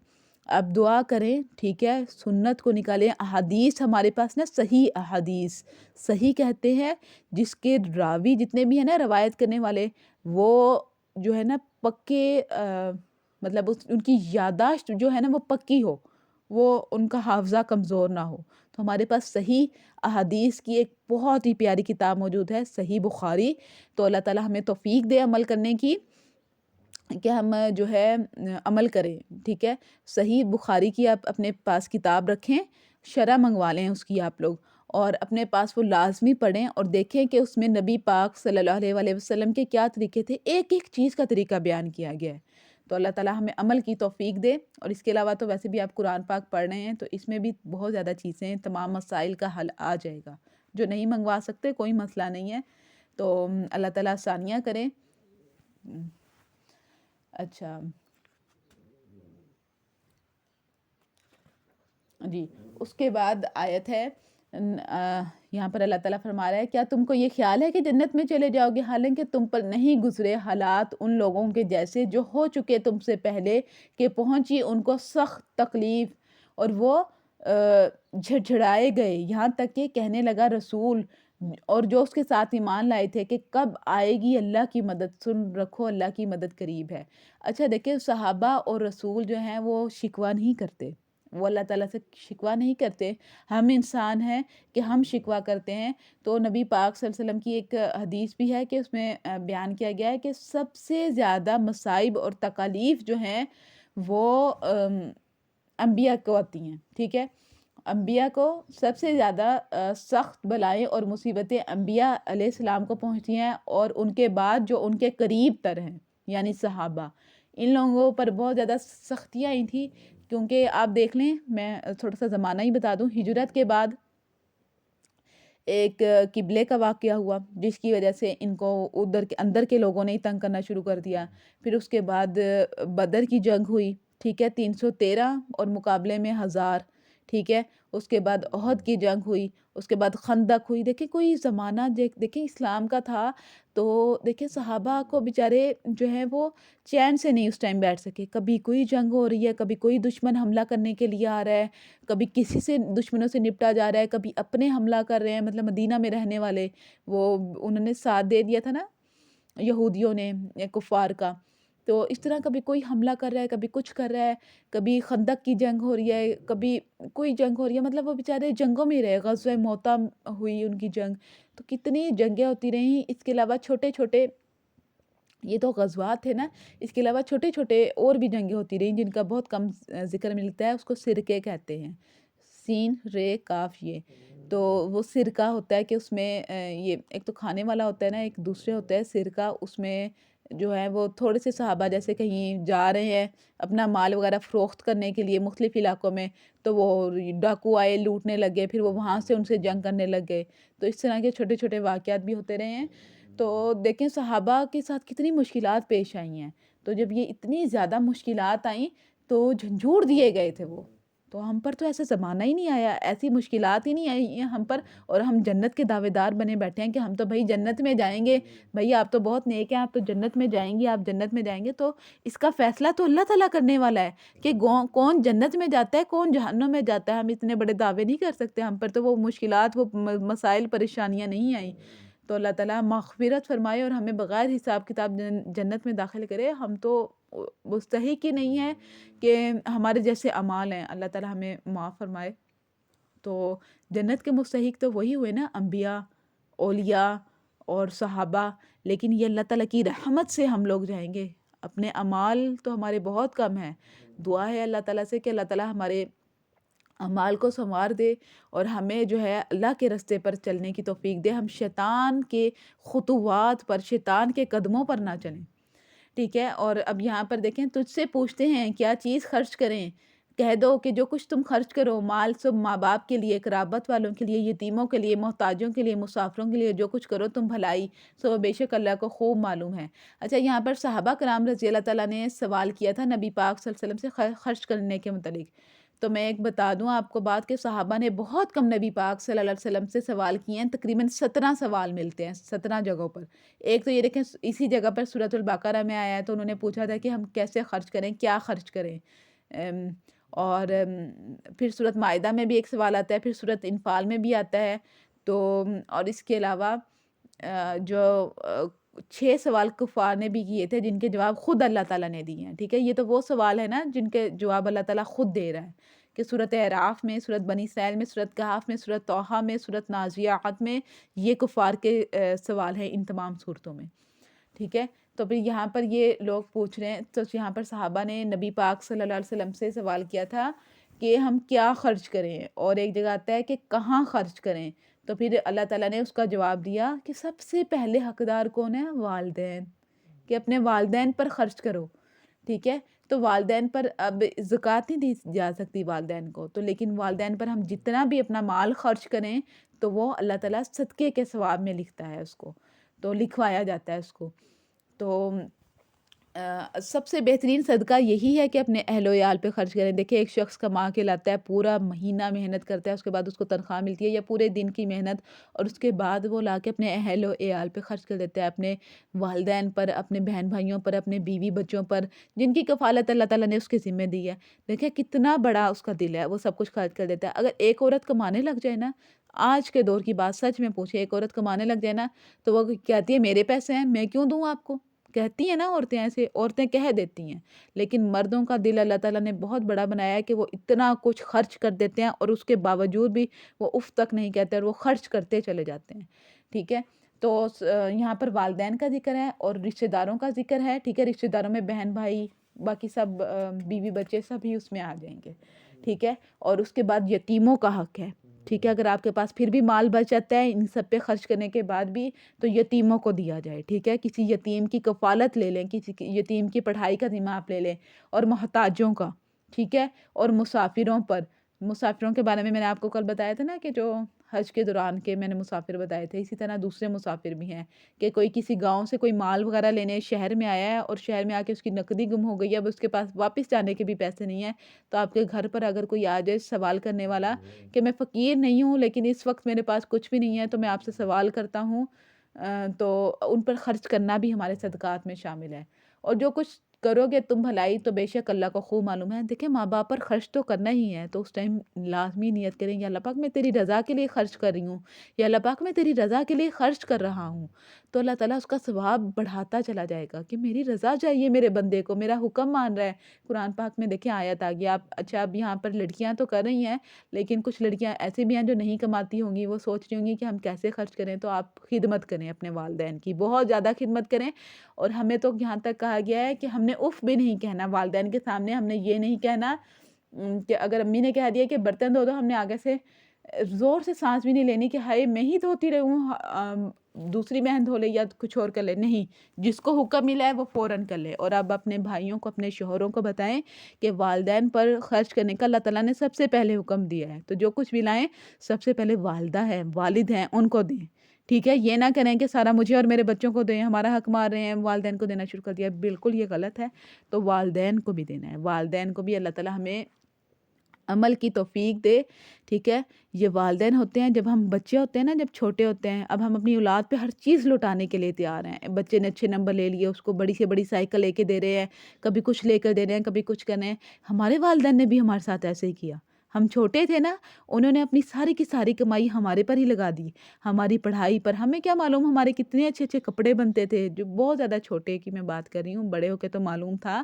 Speaker 1: اب دعا کریں، ٹھیک ہے، سنت کو نکالیں. احادیث ہمارے پاس نا صحیح احادیث، صحیح کہتے ہیں جس کے راوی جتنے بھی ہیں نا روایت کرنے والے، وہ جو ہے نا پکے مطلب ان کی یادداشت جو ہے نا وہ پکی ہو، وہ ان کا حافظہ کمزور نہ ہو۔ تو ہمارے پاس صحیح احادیث کی ایک بہت ہی پیاری کتاب موجود ہے، صحیح بخاری۔ تو اللہ تعالیٰ ہمیں توفیق دے عمل کرنے کی، کہ ہم جو ہے عمل کریں، ٹھیک ہے۔ صحیح بخاری کی آپ اپنے پاس کتاب رکھیں، شرح منگوا لیں اس کی آپ لوگ، اور اپنے پاس وہ لازمی پڑھیں اور دیکھیں کہ اس میں نبی پاک صلی اللہ علیہ وآلہ وسلم کے کیا طریقے تھے، ایک ایک چیز کا طریقہ بیان کیا گیا ہے۔ تو اللہ تعالیٰ ہمیں عمل کی توفیق دے۔ اور اس کے علاوہ تو ویسے بھی آپ قرآن پاک پڑھ رہے ہیں تو اس میں بھی بہت زیادہ چیزیں ہیں، تمام مسائل کا حل آ جائے گا۔ جو نہیں منگوا سکتے کوئی مسئلہ نہیں ہے، تو اللہ تعالیٰ آسانیاں کریں۔ اچھا جی، اس کے بعد آیت ہے یہاں پر اللہ تعالیٰ فرما رہا ہے، کیا تم کو یہ خیال ہے کہ جنت میں چلے جاؤ گے، حالانکہ تم پر نہیں گزرے حالات ان لوگوں کے جیسے جو ہو چکے تم سے پہلے، کہ پہنچی ان کو سخت تکلیف اور وہ جھڑجھڑائے گئے، یہاں تک کہ کہنے لگا رسول اور جو اس کے ساتھ ایمان لائے تھے کہ کب آئے گی اللہ کی مدد، سن رکھو اللہ کی مدد قریب ہے۔ اچھا دیکھیں، صحابہ اور رسول جو ہیں وہ شکوہ نہیں کرتے، وہ اللہ تعالیٰ سے شکوہ نہیں کرتے۔ ہم انسان ہیں کہ ہم شکوہ کرتے ہیں۔ تو نبی پاک صلی اللہ علیہ وسلم کی ایک حدیث بھی ہے کہ اس میں بیان کیا گیا ہے کہ سب سے زیادہ مصائب اور تکالیف جو ہیں وہ انبیاء کو آتی ہیں، ٹھیک ہے۔ انبیاء کو سب سے زیادہ سخت بلائیں اور مصیبتیں انبیاء علیہ السلام کو پہنچتی ہیں، اور ان کے بعد جو ان کے قریب تر ہیں یعنی صحابہ، ان لوگوں پر بہت زیادہ سختیاں آئی تھیں۔ کیونکہ آپ دیکھ لیں، میں تھوڑا سا زمانہ ہی بتا دوں، ہجرت کے بعد ایک قبلے کا واقعہ ہوا جس کی وجہ سے ان کو ادھر کے اندر کے لوگوں نے ہی تنگ کرنا شروع کر دیا۔ پھر اس کے بعد بدر کی جنگ ہوئی، ٹھیک ہے، 313 اور مقابلے میں 1000، ٹھیک ہے۔ اس کے بعد احد کی جنگ ہوئی، اس کے بعد خندق ہوئی۔ دیکھیں کوئی زمانہ دیکھیں اسلام کا تھا، تو دیکھیں صحابہ کو بیچارے جو ہیں وہ چین سے نہیں اس ٹائم بیٹھ سکے، کبھی کوئی جنگ ہو رہی ہے، کبھی کوئی دشمن حملہ کرنے کے لیے آ رہا ہے، کبھی کسی سے دشمنوں سے نپٹا جا رہا ہے، کبھی اپنے حملہ کر رہے ہیں، مطلب مدینہ میں رہنے والے وہ انہوں نے ساتھ دے دیا تھا نا یہودیوں نے، کفار کا۔ تو اس طرح کبھی کوئی حملہ کر رہا ہے، کبھی کچھ کر رہا ہے، کبھی خندق کی جنگ ہو رہی ہے، کبھی کوئی جنگ ہو رہی ہے، مطلب وہ بیچارے جنگوں میں ہی رہے۔ غزوہ موتا ہوئی ان کی جنگ، تو کتنی جنگیں ہوتی رہیں۔ اس کے علاوہ چھوٹے چھوٹے، یہ تو غزوات تھے نا، اس کے علاوہ چھوٹے چھوٹے اور بھی جنگیں ہوتی رہیں جن کا بہت کم ذکر ملتا ہے، اس کو سرقے کہتے ہیں، سین رے کاف یہ۔ تو وہ سرقہ ہوتا ہے کہ اس میں یہ ایک تو کھانے والا ہوتا ہے نا، ایک دوسرے ہوتا ہے سرقہ، اس میں جو ہے وہ تھوڑے سے صحابہ جیسے کہیں جا رہے ہیں اپنا مال وغیرہ فروخت کرنے کے لیے مختلف علاقوں میں، تو وہ ڈاکو آئے، لوٹنے لگے، پھر وہ وہاں سے ان سے جنگ کرنے لگ گئے۔ تو اس طرح کے چھوٹے چھوٹے واقعات بھی ہوتے رہے ہیں۔ تو دیکھیں صحابہ کے ساتھ کتنی مشکلات پیش آئی ہیں، تو جب یہ اتنی زیادہ مشکلات آئیں تو جھنجھوڑ دیے گئے تھے وہ۔ تو ہم پر تو ایسا زمانہ ہی نہیں آیا، ایسی مشکلات ہی نہیں آئی ہیں ہم پر، اور ہم جنت کے دعوے دار بنے بیٹھے ہیں کہ ہم تو بھائی جنت میں جائیں گے، بھائی آپ تو بہت نیک ہیں، آپ تو جنت میں جائیں گے، آپ جنت میں جائیں گے۔ تو اس کا فیصلہ تو اللہ تعالیٰ کرنے والا ہے کہ کون جنت میں جاتا ہے، کون جہنم میں جاتا ہے۔ ہم اتنے بڑے دعوے نہیں کر سکتے، ہم پر تو وہ مشکلات، وہ مسائل، پریشانیاں نہیں آئیں۔ تو اللہ تعالیٰ مغفرت فرمائے اور ہمیں بغیر حساب کتاب جنت میں داخل کرے۔ ہم تو مستحق ہی نہیں ہے کہ ہمارے جیسے اعمال ہیں، اللہ تعالیٰ ہمیں معاف فرمائے۔ تو جنت کے مستحق تو وہی ہوئے نا، انبیاء، اولیاء اور صحابہ، لیکن یہ اللہ تعالیٰ کی رحمت سے ہم لوگ جائیں گے۔ اپنے اعمال تو ہمارے بہت کم ہیں، دعا ہے اللہ تعالیٰ سے کہ اللہ تعالیٰ ہمارے اعمال کو سنوار دے اور ہمیں جو ہے اللہ کے رستے پر چلنے کی توفیق دے، ہم شیطان کے خطوات پر، شیطان کے قدموں پر نہ چلیں، ٹھیک ہے۔ اور اب یہاں پر دیکھیں، تجھ سے پوچھتے ہیں کیا چیز خرچ کریں، کہہ دو کہ جو کچھ تم خرچ کرو، مال سب ماں باپ کے لیے، قرابت والوں کے لیے، یتیموں کے لیے، محتاجوں کے لیے، مسافروں کے لیے، جو کچھ کرو تم بھلائی، سو بے شک اللہ کو خوب معلوم ہے۔ اچھا، یہاں پر صحابہ کرام رضی اللہ تعالیٰ نے سوال کیا تھا نبی پاک صلی اللہ علیہ وسلم سے خرچ کرنے کے متعلق۔ تو میں ایک بتا دوں آپ کو بات کہ صحابہ نے بہت کم نبی پاک صلی اللہ علیہ وسلم سے سوال کیے ہیں، تقریباً 17 سوال ملتے ہیں 17 جگہوں پر۔ ایک تو یہ دیکھیں اسی جگہ پر سورۃ البقرہ میں آیا ہے، تو انہوں نے پوچھا تھا کہ ہم کیسے خرچ کریں، کیا خرچ کریں۔ اور پھر سورۃ مائدہ میں بھی ایک سوال آتا ہے، پھر سورۃ انفال میں بھی آتا ہے۔ تو اور اس کے علاوہ جو 6 سوال کفار نے بھی کیے تھے جن کے جواب خود اللہ تعالیٰ نے دیے ہیں، ٹھیک ہے؟ یہ تو وہ سوال ہے نا جن کے جواب اللہ تعالیٰ خود دے رہا ہے، کہ سورۃ اعراف میں، سورۃ بنی اسرائیل میں، سورۃ کہف میں، سورۃ طٰہٰ میں، سورۃ نازعات میں، یہ کفار کے سوال ہیں ان تمام صورتوں میں، ٹھیک ہے؟ تو پھر یہاں پر یہ لوگ پوچھ رہے ہیں، تو یہاں پر صحابہ نے نبی پاک صلی اللہ علیہ وسلم سے سوال کیا تھا کہ ہم کیا خرچ کریں، اور ایک جگہ آتا ہے کہ کہاں خرچ کریں، تو پھر اللہ تعالیٰ نے اس کا جواب دیا کہ سب سے پہلے حقدار کون ہے؟ والدین، کہ اپنے والدین پر خرچ کرو، ٹھیک ہے؟ تو والدین پر اب زکوٰۃ نہیں دی جا سکتی والدین کو، تو لیکن والدین پر ہم جتنا بھی اپنا مال خرچ کریں تو وہ اللہ تعالیٰ صدقے کے ثواب میں لکھتا ہے اس کو، تو لکھوایا جاتا ہے اس کو۔ تو سب سے بہترین صدقہ یہی ہے کہ اپنے اہل و عیال پہ خرچ کریں۔ دیکھیں ایک شخص کما کے لاتا ہے، پورا مہینہ محنت کرتا ہے، اس کے بعد اس کو تنخواہ ملتی ہے یا پورے دن کی محنت، اور اس کے بعد وہ لا کے اپنے اہل و عیال پہ خرچ کر دیتا ہے، اپنے والدین پر، اپنے بہن بھائیوں پر، اپنے بیوی بچوں پر، جن کی کفالت اللہ تعالیٰ نے اس کے ذمہ دی ہے۔ دیکھیں کتنا بڑا اس کا دل ہے، وہ سب کچھ خرچ کر دیتا ہے۔ اگر ایک عورت کمانے لگ جائے نا، آج کے دور کی بات سچ میں پوچھے، ایک عورت کمانے لگ جائے نا تو وہ کہتی ہے میرے پیسے ہیں، میں کیوں دوں آپ کو؟ کہتی ہیں نا عورتیں، ایسے عورتیں کہہ دیتی ہیں، لیکن مردوں کا دل اللہ تعالیٰ نے بہت بڑا بنایا ہے کہ وہ اتنا کچھ خرچ کر دیتے ہیں، اور اس کے باوجود بھی وہ اف تک نہیں کہتے، اور وہ خرچ کرتے چلے جاتے ہیں، ٹھیک ہے؟ تو یہاں پر والدین کا ذکر ہے اور رشتہ داروں کا ذکر ہے، ٹھیک ہے؟ رشتہ داروں میں بہن بھائی، باقی سب بیوی بچے سبھی اس میں آ جائیں گے، ٹھیک ہے؟ اور اس کے بعد یتیموں کا حق ہے، ٹھیک ہے؟ اگر آپ کے پاس پھر بھی مال بچ جاتا ہے ان سب پہ خرچ کرنے کے بعد بھی، تو یتیموں کو دیا جائے، ٹھیک ہے؟ کسی یتیم کی کفالت لے لیں، کسی یتیم کی پڑھائی کا ذمہ آپ لے لیں، اور محتاجوں کا، ٹھیک ہے؟ اور مسافروں پر، مسافروں کے بارے میں نے آپ کو کل بتایا تھا نا کہ جو حج کے دوران کے میں نے مسافر بتائے تھے، اسی طرح دوسرے مسافر بھی ہیں کہ کوئی کسی گاؤں سے کوئی مال وغیرہ لینے شہر میں آیا ہے، اور شہر میں آ کے اس کی نقدی گم ہو گئی ہے، اب اس کے پاس واپس جانے کے بھی پیسے نہیں ہیں، تو آپ کے گھر پر اگر کوئی آ جائے سوال کرنے والا کہ میں فقیر نہیں ہوں لیکن اس وقت میرے پاس کچھ بھی نہیں ہے، تو میں آپ سے سوال کرتا ہوں، تو ان پر خرچ کرنا بھی ہمارے صدقات میں شامل ہے۔ اور جو کچھ کرو گے تم بھلائی تو بے شک اللہ کو خوب معلوم ہے۔ دیکھیں ماں باپ پر خرچ تو کرنا ہی ہے، تو اس ٹائم لازمی نیت کریں یا اللہ پاک میں تیری رضا کے لیے خرچ کر رہی ہوں، یا اللہ پاک میں تیری رضا کے لیے خرچ کر رہا ہوں، تو اللہ تعالیٰ اس کا ثواب بڑھاتا چلا جائے گا کہ میری رضا چاہیے میرے بندے کو، میرا حکم مان رہا ہے۔ قرآن پاک میں دیکھیں آیت آ گیا، اچھا اب یہاں پر لڑکیاں تو کر رہی ہیں، لیکن کچھ لڑکیاں ایسے بھی ہیں جو نہیں کماتی ہوں گی، وہ سوچ رہی ہوں گی کہ ہم کیسے خرچ کریں، تو آپ خدمت کریں اپنے والدین کی، بہت زیادہ خدمت کریں۔ اور ہمیں تو یہاں تک کہا گیا ہے کہ ہم نے اف بھی نہیں کہنا والدین کے سامنے، ہم نے یہ نہیں کہنا کہ اگر امی نے کہہ دیا کہ برتن دھو دو، ہم نے آگے سے زور سے سانس بھی نہیں لینی کہ ہائے میں ہی دھوتی رہوں، دوسری بہن دھو لے یا کچھ اور کر لے، نہیں، جس کو حکم ملا ہے وہ فوراً کر لے۔ اور اب اپنے بھائیوں کو، اپنے شوہروں کو بتائیں کہ والدین پر خرچ کرنے کا اللہ تعالیٰ نے سب سے پہلے حکم دیا ہے، تو جو کچھ بھی لائیں سب سے پہلے والدہ ہے، والد ہیں، ان کو دیں، ٹھیک ہے؟ یہ نہ کریں کہ سارا مجھے اور میرے بچوں کو دیں، ہمارا حق مار رہے ہیں، والدین کو دینا شروع کر دیا، بالکل یہ غلط ہے۔ تو والدین کو بھی دینا ہے، والدین کو بھی اللہ تعالیٰ ہمیں عمل کی توفیق دے، ٹھیک ہے؟ یہ والدین ہوتے ہیں، جب ہم بچے ہوتے ہیں نا، جب چھوٹے ہوتے ہیں، اب ہم اپنی اولاد پہ ہر چیز لوٹانے کے لیے تیار ہیں، بچے نے اچھے نمبر لے لیے، اس کو بڑی سے بڑی سائیکل لے کے دے رہے ہیں، کبھی کچھ لے کر دے رہے ہیں، کبھی کچھ کر رہے ہیں۔ ہمارے والدین نے بھی ہمارے ساتھ ایسے ہی کیا، ہم چھوٹے تھے نا، انہوں نے اپنی ساری کی ساری کمائی ہمارے پر ہی لگا دی، ہماری پڑھائی پر۔ ہمیں کیا معلوم ہمارے کتنے اچھے اچھے کپڑے بنتے تھے، جو بہت زیادہ چھوٹے کی میں بات کر رہی ہوں، بڑے ہو کے تو معلوم تھا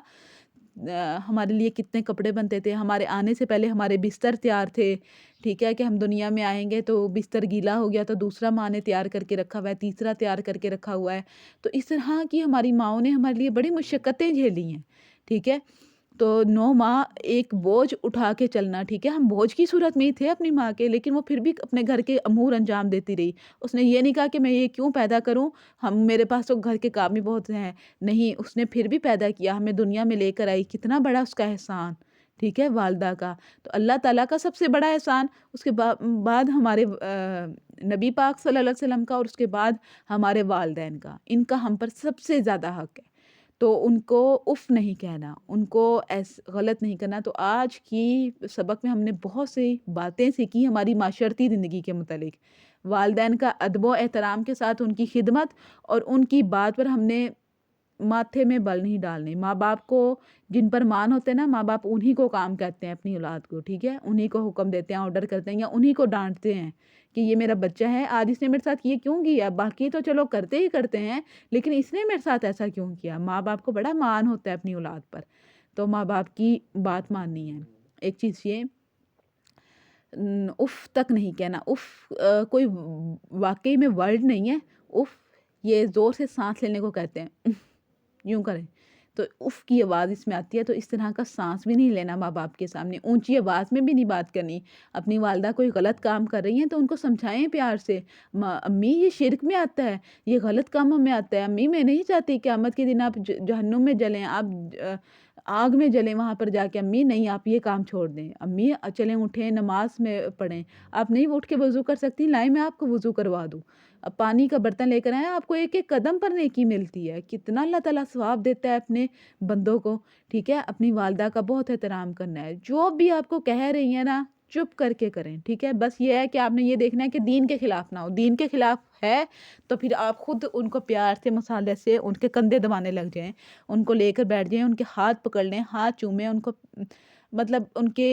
Speaker 1: ہمارے لیے کتنے کپڑے بنتے تھے، ہمارے آنے سے پہلے ہمارے بستر تیار تھے، ٹھیک ہے؟ کہ ہم دنیا میں آئیں گے تو بستر گیلا ہو گیا تو دوسرا ماں نے تیار کر کے رکھا ہوا ہے، تیسرا تیار کر کے رکھا ہوا ہے۔ تو اس طرح کی ہماری ماؤں نے ہمارے لیے بڑی مشقتیں جھیلی ہیں، ٹھیک ہے؟ تو 9 ماہ ایک بوجھ اٹھا کے چلنا، ٹھیک ہے؟ ہم بوجھ کی صورت میں ہی تھے اپنی ماں کے، لیکن وہ پھر بھی اپنے گھر کے امور انجام دیتی رہی۔ اس نے یہ نہیں کہا کہ میں یہ کیوں پیدا کروں، میرے پاس تو گھر کے کام ہی بہت ہیں، نہیں، اس نے پھر بھی پیدا کیا، ہمیں دنیا میں لے کر آئی، کتنا بڑا اس کا احسان، ٹھیک ہے؟ والدہ کا تو اللہ تعالیٰ کا سب سے بڑا احسان، اس کے بعد ہمارے نبی پاک صلی اللہ علیہ وسلم کا، اور اس کے بعد ہمارے والدین کا، ان کا ہم پر سب سے زیادہ حق ہے، تو ان کو اف نہیں کہنا، ان کو غلط نہیں کرنا۔ تو آج کی سبق میں ہم نے بہت سی باتیں سیکھی ہماری معاشرتی زندگی کے متعلق، والدین کا ادب و احترام کے ساتھ ان کی خدمت، اور ان کی بات پر ہم نے ماتھے میں بل نہیں ڈالنے۔ ماں باپ کو جن پر مان ہوتے ہیں نا، ماں باپ انہی کو کام کہتے ہیں اپنی اولاد کو، ٹھیک ہے؟ انہی کو حکم دیتے ہیں، آرڈر کرتے ہیں، یا انہی کو ڈانٹتے ہیں کہ یہ میرا بچہ ہے، آج اس نے میرے ساتھ یہ کیوں کیا؟ باقی تو چلو کرتے ہی کرتے ہیں، لیکن اس نے میرے ساتھ ایسا کیوں کیا؟ ماں باپ کو بڑا مان ہوتا ہے اپنی اولاد پر، تو ماں باپ کی بات ماننی ہے۔ ایک چیز یہ اف تک نہیں کہنا۔ اف کوئی واقعی میں ورڈ نہیں ہے۔ اف یہ زور سے سانس لینے کو کہتے ہیں، یوں کریں تو اف کی آواز اس میں آتی ہے۔ تو اس طرح کا سانس بھی نہیں لینا ماں باپ کے سامنے، اونچی آواز میں بھی نہیں بات کرنی۔ اپنی والدہ کوئی غلط کام کر رہی ہیں تو ان کو سمجھائیں پیار سے، امی یہ شرک میں آتا ہے، یہ غلط کاموں میں آتا ہے، امی میں نہیں چاہتی قیامت کے دن آپ جہنم میں جلیں، آپ آگ میں جلیں وہاں پر جا کے، امی نہیں آپ یہ کام چھوڑ دیں، امی چلیں اٹھیں نماز میں پڑھیں، آپ نہیں اٹھ کے وضو کر سکتی، لائیں میں آپ کو وضو کروا دوں، اب پانی کا برتن لے کر آئیں، آپ کو ایک ایک قدم پر نیکی ملتی ہے، کتنا اللہ تعالیٰ ثواب دیتا ہے اپنے بندوں کو، ٹھیک ہے؟ اپنی والدہ کا بہت احترام کرنا ہے، جو بھی آپ کو کہہ رہی ہیں نا چپ کر کے کریں، ٹھیک ہے؟ بس یہ ہے کہ آپ نے یہ دیکھنا ہے کہ دین کے خلاف نہ ہو، دین کے خلاف ہے تو پھر آپ خود ان کو پیار سے مسالے سے ان کے کندھے دبانے لگ جائیں، ان کو لے کر بیٹھ جائیں، ان کے ہاتھ پکڑ لیں، ہاتھ چومیں، ان کو مطلب ان کے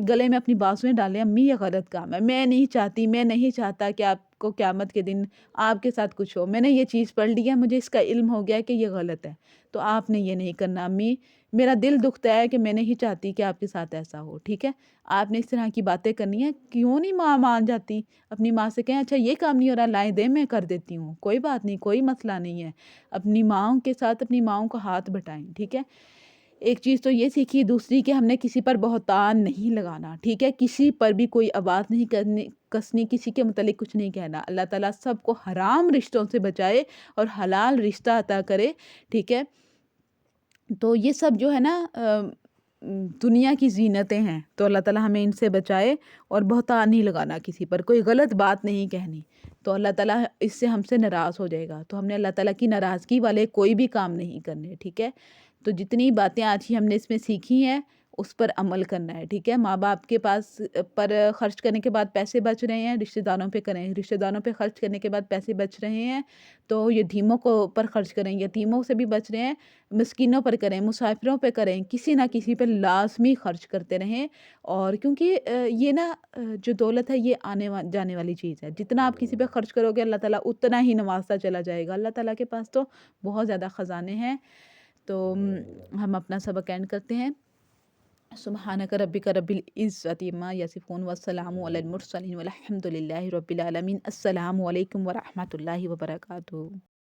Speaker 1: گلے میں اپنی بازویں ڈالیں، امی یہ غلط کام ہے، میں نہیں چاہتی، میں نہیں چاہتا کہ آپ کو قیامت کے دن آپ کے ساتھ کچھ ہو، میں نے یہ چیز پڑھ لی ہے، مجھے اس کا علم ہو گیا ہے کہ یہ غلط ہے، تو آپ نے یہ نہیں کرنا امی، میرا دل دکھتا ہے کہ میں نہیں چاہتی کہ آپ کے ساتھ ایسا ہو، ٹھیک ہے؟ آپ نے اس طرح کی باتیں کرنی ہے۔ کیوں نہیں ماں مان جاتی؟ اپنی ماں سے کہیں اچھا یہ کام نہیں ہو رہا، لائیں دیں میں کر دیتی ہوں، کوئی بات نہیں، کوئی مسئلہ نہیں ہے، اپنی ماؤں کے ساتھ اپنی ماؤں کو ہاتھ بٹائیں، ٹھیک ہے؟ ایک چیز تو یہ سیکھی، دوسری کہ ہم نے کسی پر بہتان نہیں لگانا، ٹھیک ہے؟ کسی پر بھی کوئی بات نہیں کسنی، کسی کے متعلق کچھ نہیں کہنا۔ اللہ تعالیٰ سب کو حرام رشتوں سے بچائے اور حلال رشتہ عطا کرے، ٹھیک ہے؟ تو یہ سب جو ہے نا دنیا کی زینتیں ہیں، تو اللہ تعالیٰ ہمیں ان سے بچائے، اور بہتان نہیں لگانا کسی پر، کوئی غلط بات نہیں کہنی، تو اللہ تعالیٰ اس سے ہم سے ناراض ہو جائے گا، تو ہم نے اللہ تعالیٰ کی ناراضگی والے کوئی بھی کام نہیں کرنے، ٹھیک ہے؟ تو جتنی باتیں آج ہی ہم نے اس میں سیکھی ہیں اس پر عمل کرنا ہے، ٹھیک ہے؟ ماں باپ کے پاس پر خرچ کرنے کے بعد پیسے بچ رہے ہیں، رشتہ داروں پہ کریں، رشتہ داروں پہ خرچ کرنے کے بعد پیسے بچ رہے ہیں تو یتیموں کو پر خرچ کریں، یتیموں سے بھی بچ رہے ہیں، مسکینوں پر کریں، مسافروں پہ کریں، کسی نہ کسی پہ لازمی خرچ کرتے رہیں، اور کیونکہ یہ نا جو دولت ہے یہ آنے جانے والی چیز ہے، جتنا آپ کسی پہ خرچ کرو گے اللہ تعالیٰ اتنا ہی نوازتا چلا جائے گا، اللہ تعالیٰ کے پاس تو بہت زیادہ خزانے ہیں۔ تو ہم اپنا سبق اینڈ کرتے ہیں۔ سبحانک ربک رب العزت عما یصفون والسلام علی المرسلین والحمد للہ رب العالمین۔ السلام علیکم ورحمۃ اللہ وبرکاتہ۔